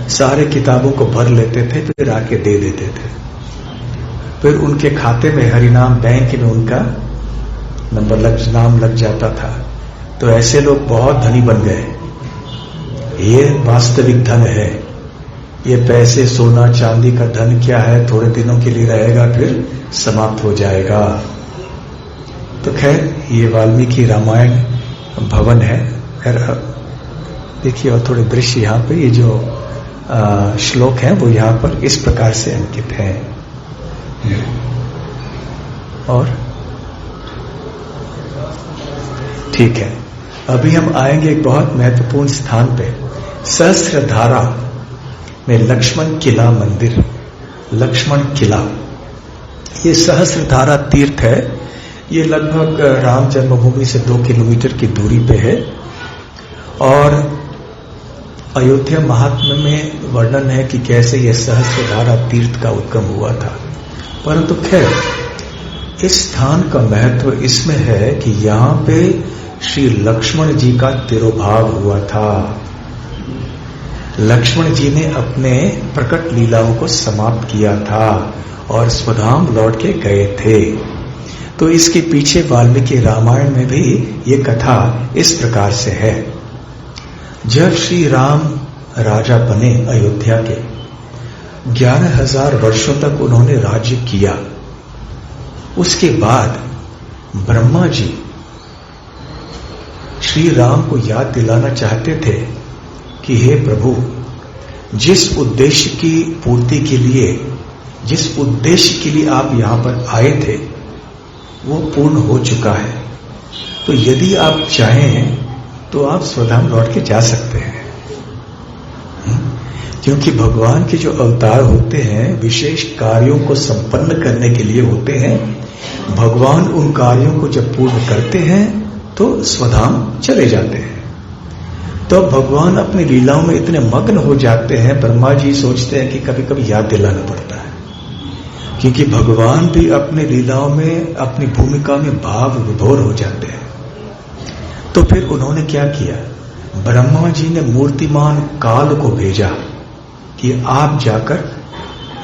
सारे किताबों को भर लेते थे, फिर आके दे देते थे। फिर उनके खाते में हरिनाम बैंक में उनका नाम लग जाता था। तो ऐसे लोग बहुत धनी बन गए। ये वास्तविक धन है। ये पैसे सोना चांदी का धन क्या है, थोड़े दिनों के लिए रहेगा फिर समाप्त हो जाएगा। तो खैर ये वाल्मीकि रामायण भवन है। खैर देखिए, और थोड़े दृश्य यहाँ पे, ये जो श्लोक हैं वो यहाँ पर इस प्रकार से अंकित हैं। और ठीक है, अभी हम आएंगे एक बहुत महत्वपूर्ण स्थान पे, सहस्त्रधारा में लक्ष्मण किला मंदिर। लक्ष्मण किला, ये सहस्त्रधारा तीर्थ है। ये लगभग राम जन्मभूमि से 2 किलोमीटर की दूरी पे है। और अयोध्या महात्म्य में वर्णन है कि कैसे यह सहस्त्रधारा तीर्थ का उद्गम हुआ था। परंतु खैर, इस स्थान का महत्व इसमें है कि यहाँ पे श्री लक्ष्मण जी का तिरोभाव हुआ था। लक्ष्मण जी ने अपने प्रकट लीलाओं को समाप्त किया था और स्वधाम लौट के गए थे। तो इसके पीछे वाल्मीकि रामायण में भी ये कथा इस प्रकार से है। जब श्री राम राजा बने अयोध्या के, 11,000 वर्षों तक उन्होंने राज्य किया। उसके बाद ब्रह्मा जी श्री राम को याद दिलाना चाहते थे कि हे प्रभु, जिस उद्देश्य की पूर्ति के लिए, जिस उद्देश्य के लिए आप यहां पर आए थे वो पूर्ण हो चुका है। तो यदि आप चाहें तो आप स्वधाम लौट के जा सकते हैं। क्योंकि भगवान के जो अवतार होते हैं विशेष कार्यों को संपन्न करने के लिए होते हैं। भगवान उन कार्यों को जब पूर्ण करते हैं तो स्वधाम चले जाते हैं। तो भगवान अपनी लीलाओं में इतने मग्न हो जाते हैं, ब्रह्मा जी सोचते हैं कि कभी कभी याद दिलाना पड़ता है, क्योंकि भगवान भी अपनी लीलाओं में, अपनी भूमिका में भाव विभोर हो जाते हैं। तो फिर उन्होंने क्या किया, ब्रह्मा जी ने मूर्तिमान काल को भेजा कि आप जाकर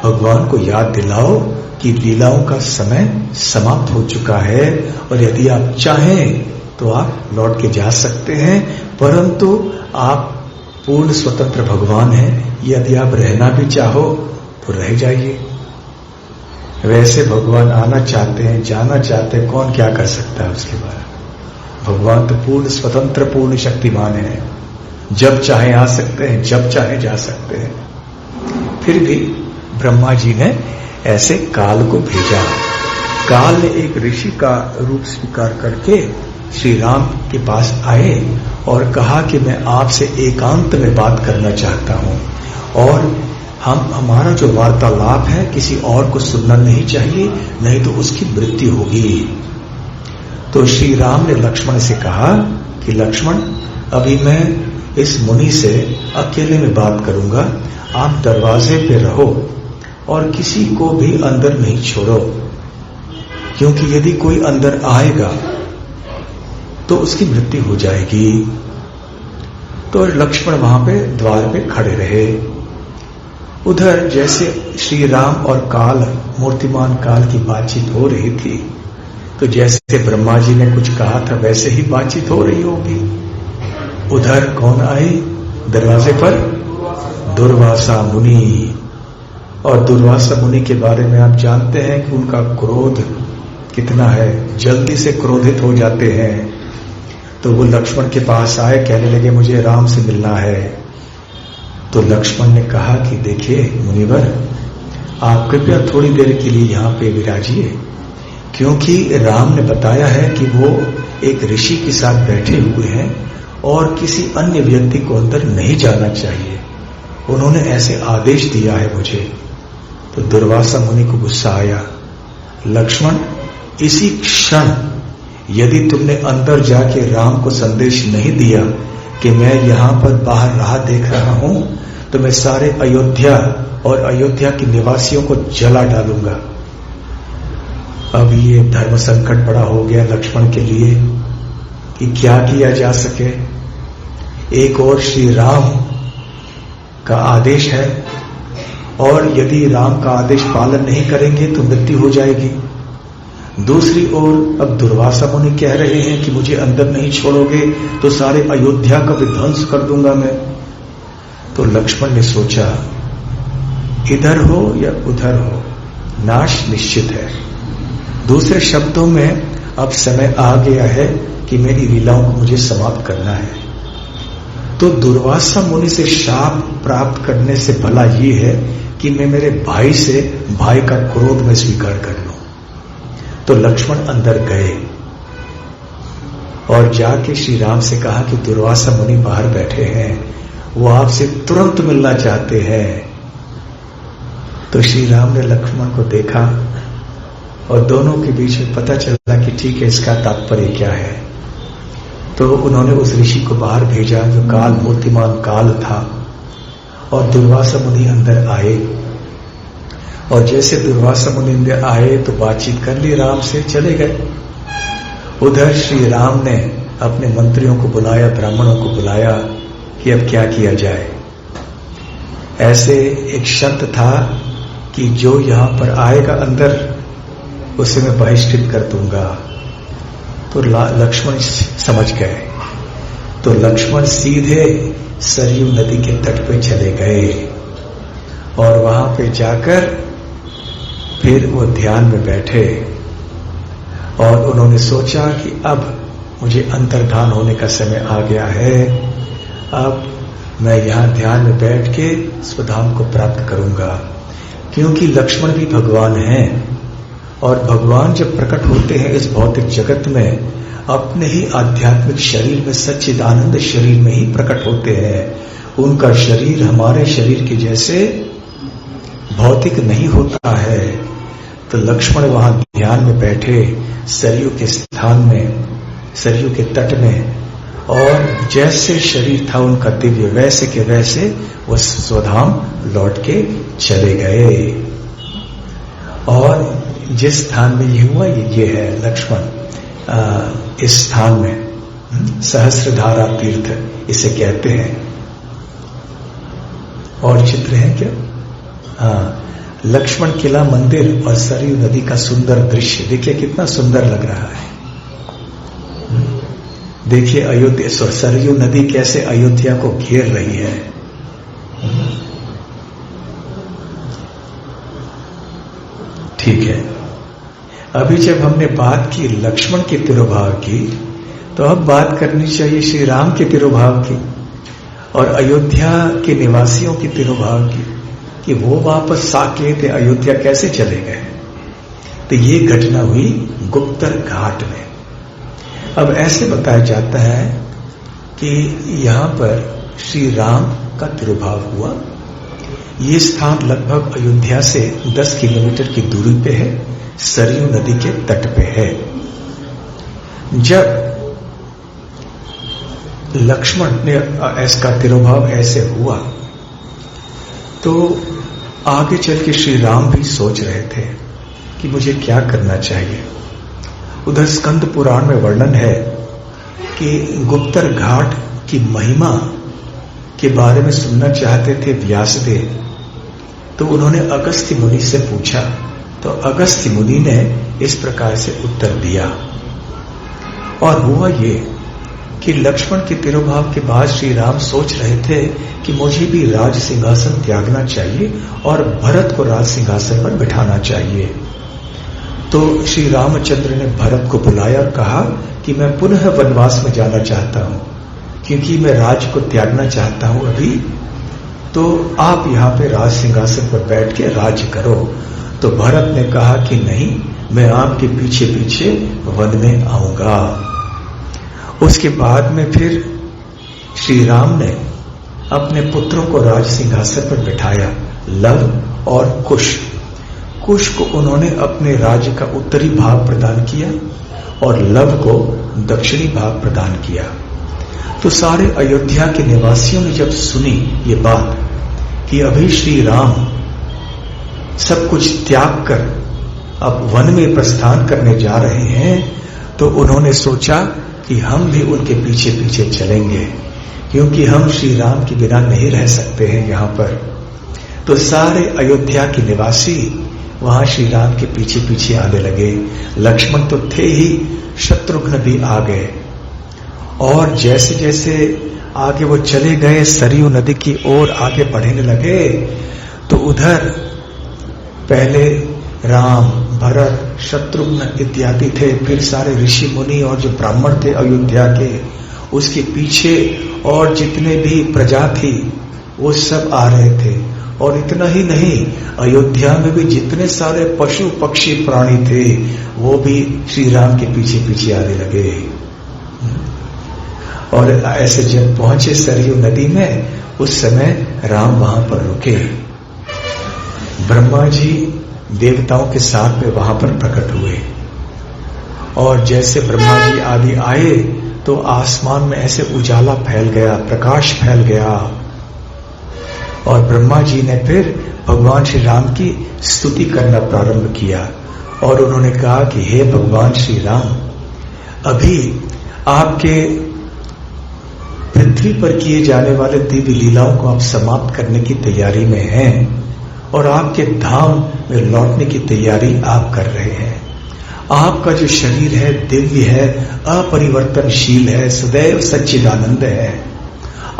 भगवान को याद दिलाओ कि लीलाओं का समय समाप्त हो चुका है और यदि आप चाहें तो आप लौट के जा सकते हैं, परंतु आप पूर्ण स्वतंत्र भगवान हैं। यदि आप रहना भी चाहो तो रह जाइए। वैसे भगवान आना चाहते हैं, जाना चाहते हैं, कौन क्या कर सकता है उसके बारे में। भगवान तो पूर्ण स्वतंत्र, पूर्ण शक्तिमान है, जब चाहे आ सकते हैं, जब चाहे जा सकते हैं। फिर भी ब्रह्मा जी ने ऐसे काल को भेजा। काल ने एक ऋषि का रूप स्वीकार करके श्री राम के पास आए और कहा कि मैं आपसे एकांत में बात करना चाहता हूं और हमारा जो वार्तालाप है किसी और को सुनना नहीं चाहिए, नहीं तो उसकी मृत्यु होगी। तो श्री राम ने लक्ष्मण से कहा कि लक्ष्मण, अभी मैं इस मुनि से अकेले में बात करूंगा, आप दरवाजे पे रहो और किसी को भी अंदर नहीं छोड़ो, क्योंकि यदि कोई अंदर आएगा तो उसकी मृत्यु हो जाएगी। तो लक्ष्मण वहां पे द्वार पे खड़े रहे। उधर जैसे श्री राम और काल, मूर्तिमान काल की बातचीत हो रही थी, तो जैसे ब्रह्मा जी ने कुछ कहा था वैसे ही बातचीत हो रही होगी। उधर कौन आए दरवाजे पर? दुर्वासा मुनि। और दुर्वासा मुनि के बारे में आप जानते हैं कि उनका क्रोध कितना है, जल्दी से क्रोधित हो जाते हैं। तो वो लक्ष्मण के पास आए, कहने लगे मुझे राम से मिलना है। तो लक्ष्मण ने कहा कि देखिए मुनिवर, आप कृपया थोड़ी देर के लिए यहाँ पे विराजिए, क्योंकि राम ने बताया है कि वो एक ऋषि के साथ बैठे हुए हैं और किसी अन्य व्यक्ति को अंदर नहीं जाना चाहिए, उन्होंने ऐसे आदेश दिया है मुझे। तो दुर्वासा मुनि को गुस्सा आया। लक्ष्मण, इसी क्षण यदि तुमने अंदर जाके राम को संदेश नहीं दिया कि मैं यहां पर बाहर राह देख रहा हूं, तो मैं सारे अयोध्या और अयोध्या के निवासियों को जला डालूंगा। अब ये धर्म संकट बड़ा हो गया लक्ष्मण के लिए कि क्या किया जा सके। एक और श्री राम का आदेश है और यदि राम का आदेश पालन नहीं करेंगे तो मृत्यु हो जाएगी। दूसरी ओर अब दुर्वासा मुनि कह रहे हैं कि मुझे अंदर नहीं छोड़ोगे तो सारे अयोध्या का विध्वंस कर दूंगा मैं। तो लक्ष्मण ने सोचा, इधर हो या उधर हो, नाश निश्चित है। दूसरे शब्दों में अब समय आ गया है कि मेरी लीलाओं को मुझे समाप्त करना है। तो दुर्वासा मुनि से शाप प्राप्त करने से भला ये है कि मैं मेरे भाई से भाई का क्रोध में स्वीकार कर लूं। तो लक्ष्मण अंदर गए और जाके श्री राम से कहा कि दुर्वासा मुनि बाहर बैठे हैं, वो आपसे तुरंत मिलना चाहते हैं। तो श्री राम ने लक्ष्मण को देखा और दोनों के बीच में पता चला कि ठीक है, इसका तात्पर्य क्या है। तो उन्होंने उस ऋषि को बाहर भेजा जो काल, मूर्तिमान काल था, और दुर्वासा मुनि अंदर आए। और जैसे दुर्वासा मुनि अंदर आए तो बातचीत कर ली राम से, चले गए। उधर श्री राम ने अपने मंत्रियों को बुलाया, ब्राह्मणों को बुलाया कि अब क्या किया जाए। ऐसे एक शर्त था कि जो यहां पर आएगा अंदर, उसे मैं बहिष्कृत कर दूंगा। तो लक्ष्मण समझ गए। तो लक्ष्मण सीधे सरयू नदी के तट पे चले गए और वहां पे जाकर फिर वो ध्यान में बैठे और उन्होंने सोचा कि अब मुझे अंतर्धान होने का समय आ गया है, अब मैं यहां ध्यान में बैठ के स्वधाम को प्राप्त करूंगा। क्योंकि लक्ष्मण भी भगवान हैं और भगवान जब प्रकट होते हैं इस भौतिक जगत में, अपने ही आध्यात्मिक शरीर में, सच्चिदानंद शरीर में ही प्रकट होते हैं। उनका शरीर हमारे शरीर के जैसे भौतिक नहीं होता है। तो लक्ष्मण वहां ध्यान में बैठे सरयू के स्थान में, सरयू के तट में, और जैसे शरीर था उनका दिव्य, वैसे के वैसे वो स्वधाम लौट के चले गए। और जिस स्थान में ये हुआ ये है लक्ष्मण, इस स्थान में सहस्त्रधारा तीर्थ इसे कहते हैं। और चित्र है क्या? हाँ, लक्ष्मण किला मंदिर और सरयू नदी का सुंदर दृश्य देखिए, कितना सुंदर लग रहा है। देखिए अयोध्या, सरयू नदी कैसे अयोध्या को घेर रही है। ठीक है, अभी जब हमने बात की लक्ष्मण के तिरुभाव की, तो अब बात करनी चाहिए श्री राम के तिरुभाव की और अयोध्या के निवासियों की तिरुभाव की, कि वो वापस साकेत अयोध्या कैसे चले गए। तो ये घटना हुई गुप्तर घाट में। अब ऐसे बताया जाता है कि यहां पर श्री राम का तिरुभाव हुआ। ये स्थान लगभग अयोध्या से 10 किलोमीटर की दूरी पे है, सरयू नदी के तट पे है। जब लक्ष्मण ने इसका तिरुभाव ऐसे हुआ, तो आगे चल के श्री राम भी सोच रहे थे कि मुझे क्या करना चाहिए। उधर स्कंद पुराण में वर्णन है कि गुप्तर घाट की महिमा के बारे में सुनना चाहते थे व्यासदेव, तो उन्होंने अगस्त्य मुनि से पूछा। तो अगस्त्य मुनि ने इस प्रकार से उत्तर दिया। और हुआ ये कि लक्ष्मण के तिरुभाव के बाद श्री राम सोच रहे थे कि मुझे भी राज सिंहासन त्यागना चाहिए और भरत को राज सिंहासन पर बिठाना चाहिए। तो श्री रामचंद्र ने भरत को बुलाया और कहा कि मैं पुनः वनवास में जाना चाहता हूं, क्योंकि मैं राज को त्यागना चाहता हूं अभी, तो आप यहां पे राज सिंहासन पर बैठ के राज्य करो। तो भरत ने कहा कि नहीं, मैं आपके पीछे पीछे वन में आऊंगा। उसके बाद में फिर श्री राम ने अपने पुत्रों को राज सिंहासन पर बिठाया, लव और कुश। कुश को उन्होंने अपने राज्य का उत्तरी भाग प्रदान किया और लव को दक्षिणी भाग प्रदान किया। तो सारे अयोध्या के निवासियों ने जब सुनी ये बात कि अभी श्री राम सब कुछ त्याग कर अब वन में प्रस्थान करने जा रहे हैं, तो उन्होंने सोचा कि हम भी उनके पीछे पीछे चलेंगे, क्योंकि हम श्री राम के बिना नहीं रह सकते हैं यहां पर। तो सारे अयोध्या के निवासी वहां श्री राम के पीछे पीछे आने लगे। लक्ष्मण तो थे ही, शत्रुघ्न भी आ गए। और जैसे जैसे आगे वो चले गए, सरयू नदी की ओर आगे बढ़ने लगे, तो उधर पहले राम, भरत, शत्रुघ्न इत्यादि थे, फिर सारे ऋषि मुनि और जो ब्राह्मण थे अयोध्या के, उसके पीछे और जितने भी प्रजा थी वो सब आ रहे थे। और इतना ही नहीं, अयोध्या में भी जितने सारे पशु पक्षी प्राणी थे वो भी श्री राम के पीछे पीछे आने लगे। और ऐसे जब पहुंचे सरयू नदी में, उस समय राम वहां पर रुके। ब्रह्मा जी देवताओं के साथ में वहां पर प्रकट हुए, और जैसे ब्रह्मा जी आदि आए तो आसमान में ऐसे उजाला फैल गया, प्रकाश फैल गया। और ब्रह्मा जी ने फिर भगवान श्री राम की स्तुति करना प्रारंभ किया और उन्होंने कहा कि हे भगवान श्री राम, अभी आपके पृथ्वी पर किए जाने वाले दिव्य लीलाओं को आप समाप्त करने की तैयारी में हैं और आपके धाम में लौटने की तैयारी आप कर रहे हैं। आपका जो शरीर है दिव्य है, अपरिवर्तनशील है, सदैव सच्चिदानंद है।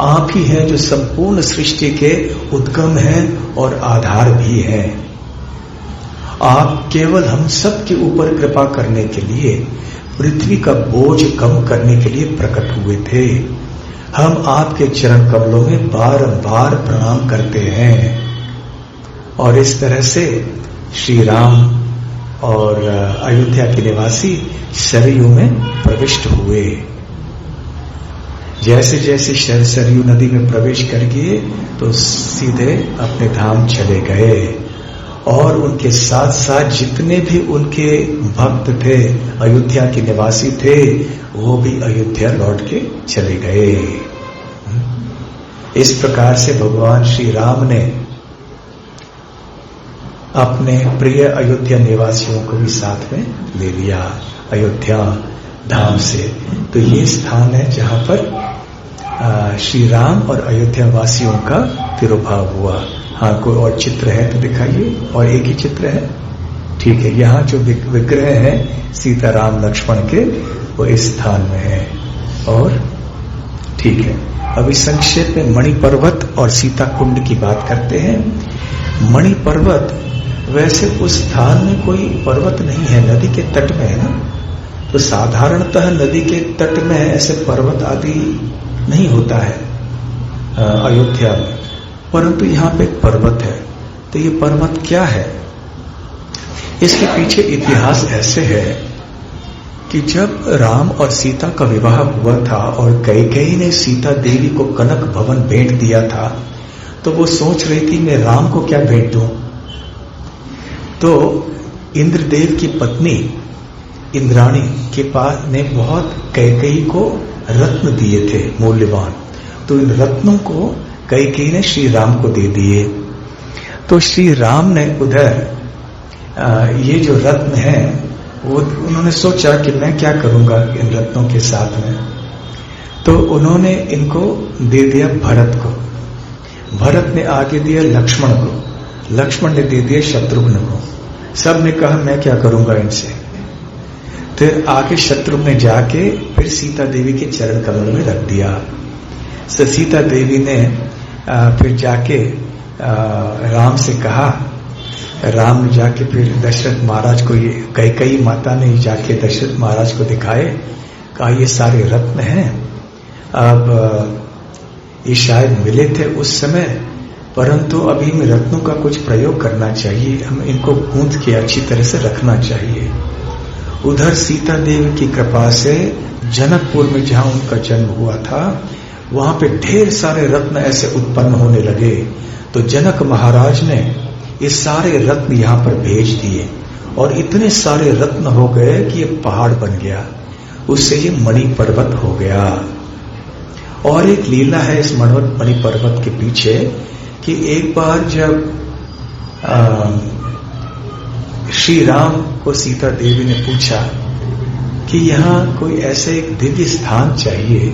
आप ही हैं जो संपूर्ण सृष्टि के उद्गम हैं और आधार भी हैं। आप केवल हम सब के ऊपर कृपा करने के लिए, पृथ्वी का बोझ कम करने के लिए प्रकट हुए थे। हम आपके चरण कमलों में बार-बार प्रणाम करते हैं। और इस तरह से श्री राम और अयोध्या के निवासी सरयू में प्रविष्ट हुए। जैसे जैसे सरयू नदी में प्रवेश कर गए तो सीधे अपने धाम चले गए, और उनके साथ साथ जितने भी उनके भक्त थे, अयोध्या के निवासी थे, वो भी अयोध्या लौट के चले गए। इस प्रकार से भगवान श्री राम ने अपने प्रिय अयोध्या निवासियों को भी साथ में ले लिया अयोध्या धाम से। तो ये स्थान है जहां पर श्री राम और अयोध्या वासियों का तिरुभाव हुआ। हाँ, कोई और चित्र है तो दिखाइए। और एक ही चित्र है, ठीक है। यहाँ जो विग्रह है सीताराम लक्ष्मण के, वो इस स्थान में है। और ठीक है, अभी संक्षेप में मणि पर्वत और सीता कुंड की बात करते हैं। मणि पर्वत, वैसे उस स्थान में कोई पर्वत नहीं है, नदी के तट में है ना, तो साधारणतः नदी के तट में ऐसे पर्वत आदि नहीं होता है अयोध्या में, परंतु यहाँ पे एक पर्वत है। तो ये पर्वत क्या है? इसके पीछे इतिहास ऐसे है कि जब राम और सीता का विवाह हुआ था और कैकेयी ने सीता देवी को कनक भवन भेंट दिया था, तो वो सोच रही थी मैं राम को क्या भेंट दूं। तो इंद्रदेव की पत्नी इंद्राणी के पास ने बहुत कैकेयी को रत्न दिए थे मूल्यवान, तो इन रत्नों को कैकेयी ने श्री राम को दे दिए। तो श्री राम ने उधर ये जो रत्न है वो उन्होंने सोचा कि मैं क्या करूंगा इन रत्नों के साथ में, तो उन्होंने इनको दे दिया भरत को। भरत ने आगे दिया लक्ष्मण को, लक्ष्मण ने दे दिया शत्रुघ्न को। सब ने कहा मैं क्या करूंगा इनसे। फिर आगे शत्रुघ्न ने जाके फिर सीता देवी के चरण कमल में रख दिया। तो सीता देवी ने फिर जाके राम से कहा, राम ने जाके फिर दशरथ महाराज को, ये कैकेयी माता ने जाके दशरथ महाराज को दिखाए, कहा ये सारे रत्न हैं, अब ये शायद मिले थे उस समय, परंतु अभी हमें रत्नों का कुछ प्रयोग करना चाहिए, हम इनको गूंथ के अच्छी तरह से रखना चाहिए। उधर सीता देवी की कृपा से जनकपुर में जहां उनका जन्म हुआ था, वहां पे ढेर सारे रत्न ऐसे उत्पन्न होने लगे। तो जनक महाराज ने ये सारे रत्न यहां पर भेज दिए और इतने सारे रत्न हो गए कि ये पहाड़ बन गया, उससे ये मणि पर्वत हो गया। और एक लीला है इस मणि पर्वत के पीछे कि एक बार जब श्री राम को सीता देवी ने पूछा कि यहाँ कोई ऐसे एक दिव्य स्थान चाहिए,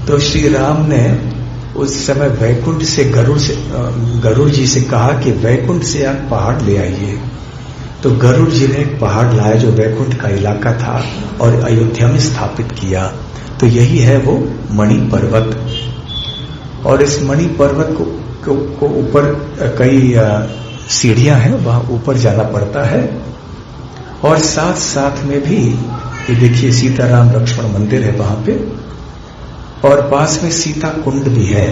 तो श्री राम ने उस समय वैकुंठ से गरुड़ जी से कहा कि वैकुंठ से आप पहाड़ ले आइए। तो गरुड़ जी ने एक पहाड़ लाया जो वैकुंठ का इलाका था और अयोध्या में स्थापित किया। तो यही है वो मणि पर्वत। और इस मणि पर्वत को ऊपर कई सीढ़ियां हैं, वहां ऊपर जाना पड़ता है। और साथ साथ में भी ये देखिए सीताराम लक्ष्मण मंदिर है वहां पे, और पास में सीता कुंड भी है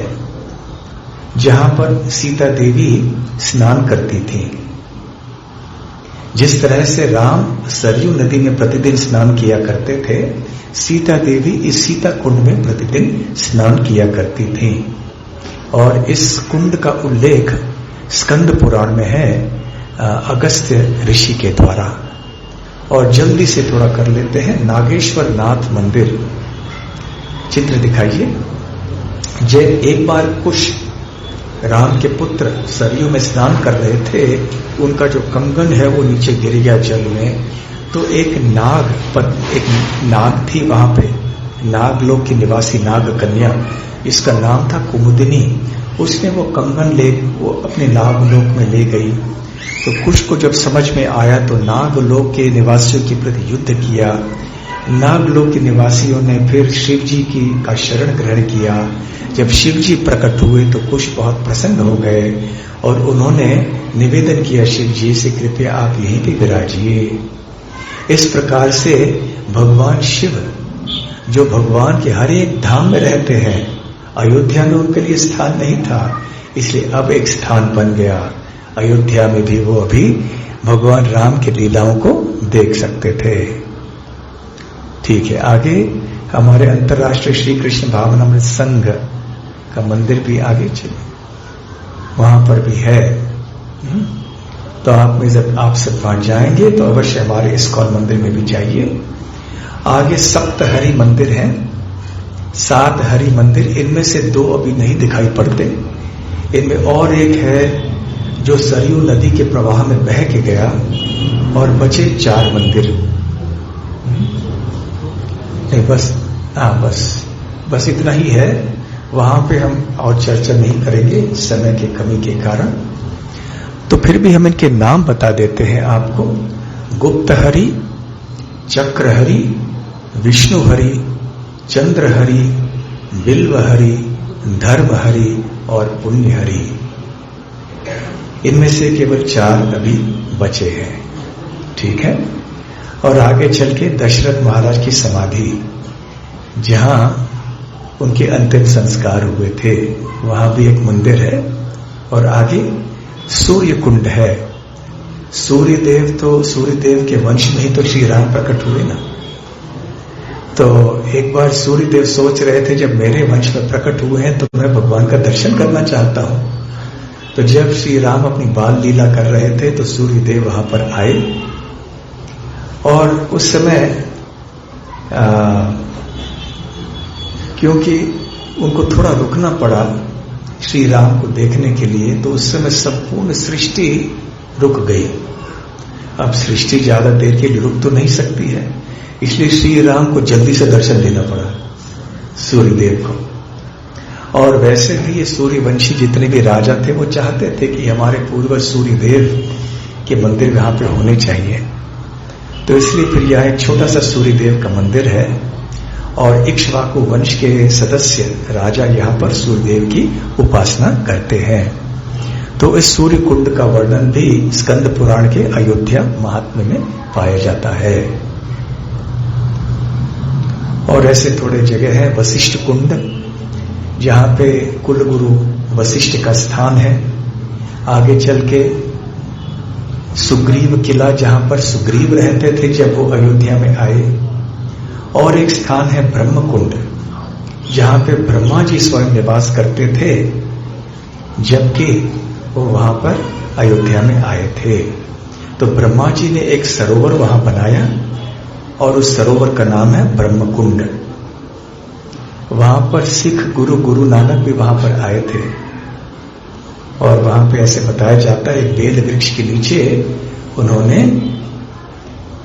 जहां पर सीता देवी स्नान करती थी। जिस तरह से राम सरयू नदी में प्रतिदिन स्नान किया करते थे, सीता देवी इस सीता कुंड में प्रतिदिन स्नान किया करती थी। और इस कुंड का उल्लेख स्कंद पुराण में है अगस्त्य ऋषि के द्वारा। और जल्दी से थोड़ा कर लेते हैं, नागेश्वर नाथ मंदिर चित्र दिखाइए। एक बार कुश राम के पुत्र सरयू में स्नान कर रहे थे, उनका जो कंगन है वो नीचे गिर गया जल में। तो एक नाग थी वहां पे, नागलोक की निवासी नाग कन्या, इसका नाम था कुमुदिनी। उसने वो कंगन वो अपने नागलोक में ले गई। तो कुश को जब समझ में आया तो नागलोक के निवासियों के प्रति युद्ध किया। नागलोक के निवासियों ने फिर शिव जी का शरण ग्रहण किया। जब शिव जी प्रकट हुए तो कुश बहुत प्रसन्न हो गए और उन्होंने निवेदन किया शिव जी से, कृपया आप यहीं पे विराजिए। इस प्रकार से भगवान शिव जो भगवान के हर एक धाम में रहते हैं, अयोध्या में उनके लिए स्थान नहीं था, इसलिए अब एक स्थान बन गया। अयोध्या में भी वो अभी भगवान राम की लीलाओं को देख सकते थे। ठीक है, आगे हमारे अंतर्राष्ट्रीय श्री कृष्ण भावनामृत संघ का मंदिर भी आगे चले, वहां पर भी है। तो आप सब वहां जाएंगे तो अवश्य हमारे इस्कॉन मंदिर में भी जाइए। आगे सप्त हरि मंदिर हैं, 7 हरि मंदिर, इनमें से 2 अभी नहीं दिखाई पड़ते। इनमें और एक है जो सरयू नदी के प्रवाह में बह के गया, और बचे 4 मंदिर। नहीं, बस इतना ही है। वहां पे हम और चर्चा नहीं करेंगे समय की कमी के कारण। तो फिर भी हम इनके नाम बता देते हैं आपको। गुप्तहरि, चक्रहरि, विष्णुहरि, चंद्रहरि, बिल्वहरि, धर्महरि और पुण्यहरि। इनमें से केवल 4 अभी बचे हैं, ठीक है। और आगे चल के दशरथ महाराज की समाधि, जहां उनके अंतिम संस्कार हुए थे, वहां भी एक मंदिर है। और आगे सूर्य कुंड है। सूर्यदेव के वंश में ही तो श्री राम प्रकट हुए ना। तो एक बार सूर्यदेव सोच रहे थे, जब मेरे वंश में प्रकट हुए हैं तो मैं भगवान का दर्शन करना चाहता हूं। तो जब श्री राम अपनी बाल लीला कर रहे थे तो सूर्यदेव वहां पर आए। और उस समय क्योंकि उनको थोड़ा रुकना पड़ा श्री राम को देखने के लिए, तो उस समय संपूर्ण सृष्टि रुक गई। अब सृष्टि ज्यादा देर के लिए रुक तो नहीं सकती है, इसलिए श्री राम को जल्दी से दर्शन देना पड़ा सूर्यदेव को। और वैसे भी ये सूर्यवंशी जितने भी राजा थे वो चाहते थे कि हमारे पूर्वज सूर्यदेव के मंदिर यहाँ पे होने चाहिए। तो इसलिए फिर यह एक छोटा सा सूर्यदेव का मंदिर है। और इक्ष्वाकु वंश के सदस्य राजा यहाँ पर सूर्यदेव की उपासना करते हैं। तो इस सूर्य कुंड का वर्णन भी स्कंद पुराण के अयोध्या महात्म्य में पाया जाता है। और ऐसे थोड़े जगह है, वशिष्ठ कुंड, जहां पे कुल गुरु वशिष्ठ का स्थान है। आगे चल के सुग्रीव किला, जहां पर सुग्रीव रहते थे जब वो अयोध्या में आए। और एक स्थान है ब्रह्म कुंड, जहां पे ब्रह्मा जी स्वयं निवास करते थे जबकि वो वहां पर अयोध्या में आए थे। तो ब्रह्मा जी ने एक सरोवर वहां बनाया और उस सरोवर का नाम है ब्रह्म कुंड। वहां पर सिख गुरु नानक भी वहां पर आए थे। और वहां पे ऐसे बताया जाता है, एक बेल वृक्ष के नीचे उन्होंने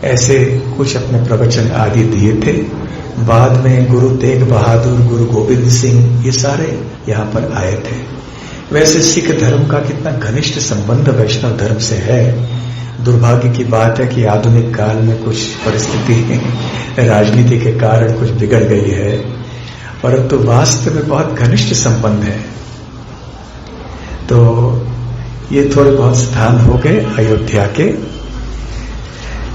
ऐसे कुछ अपने प्रवचन आदि दिए थे। बाद में गुरु तेग बहादुर, गुरु गोविंद सिंह, ये सारे यहाँ पर आए थे। वैसे सिख धर्म का कितना घनिष्ठ संबंध वैष्णव धर्म से है। दुर्भाग्य की बात है कि आधुनिक काल में कुछ परिस्थिति राजनीति के कारण कुछ बिगड़ गई है, परंतु वास्तव में बहुत घनिष्ठ संबंध है। तो ये थोड़े बहुत स्थान हो गए अयोध्या के।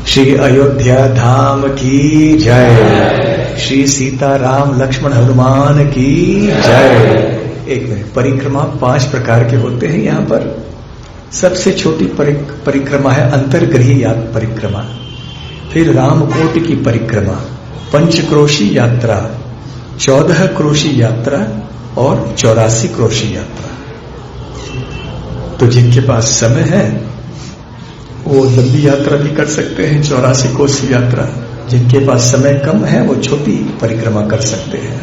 श्री अयोध्या धाम की जय। श्री सीताराम लक्ष्मण हनुमान की जय। एक मिनट, परिक्रमा 5 प्रकार के होते हैं यहाँ पर। सबसे छोटी परिक्रमा है अंतर्गृही परिक्रमा, फिर रामकोट की परिक्रमा, 5 क्रोशी यात्रा, 14 क्रोशी यात्रा और 84 क्रोशी यात्रा। तो जिनके पास समय है वो लंबी यात्रा भी कर सकते हैं, 84 कोसी यात्रा। जिनके पास समय कम है वो छोटी परिक्रमा कर सकते हैं।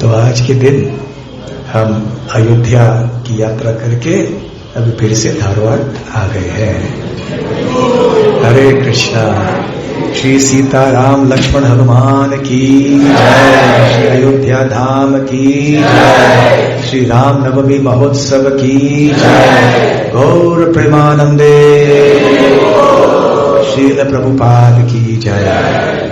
तो आज के दिन हम अयोध्या की यात्रा करके अभी फिर से धारवाड़ आ गए हैं। हरे कृष्णा। श्री सीताराम लक्ष्मण हनुमान की जय। श्री अयोध्या धाम की जय। श्री राम नवमी महोत्सव की जय। गौर प्रेमानंदे। श्रील प्रभुपाद की जय।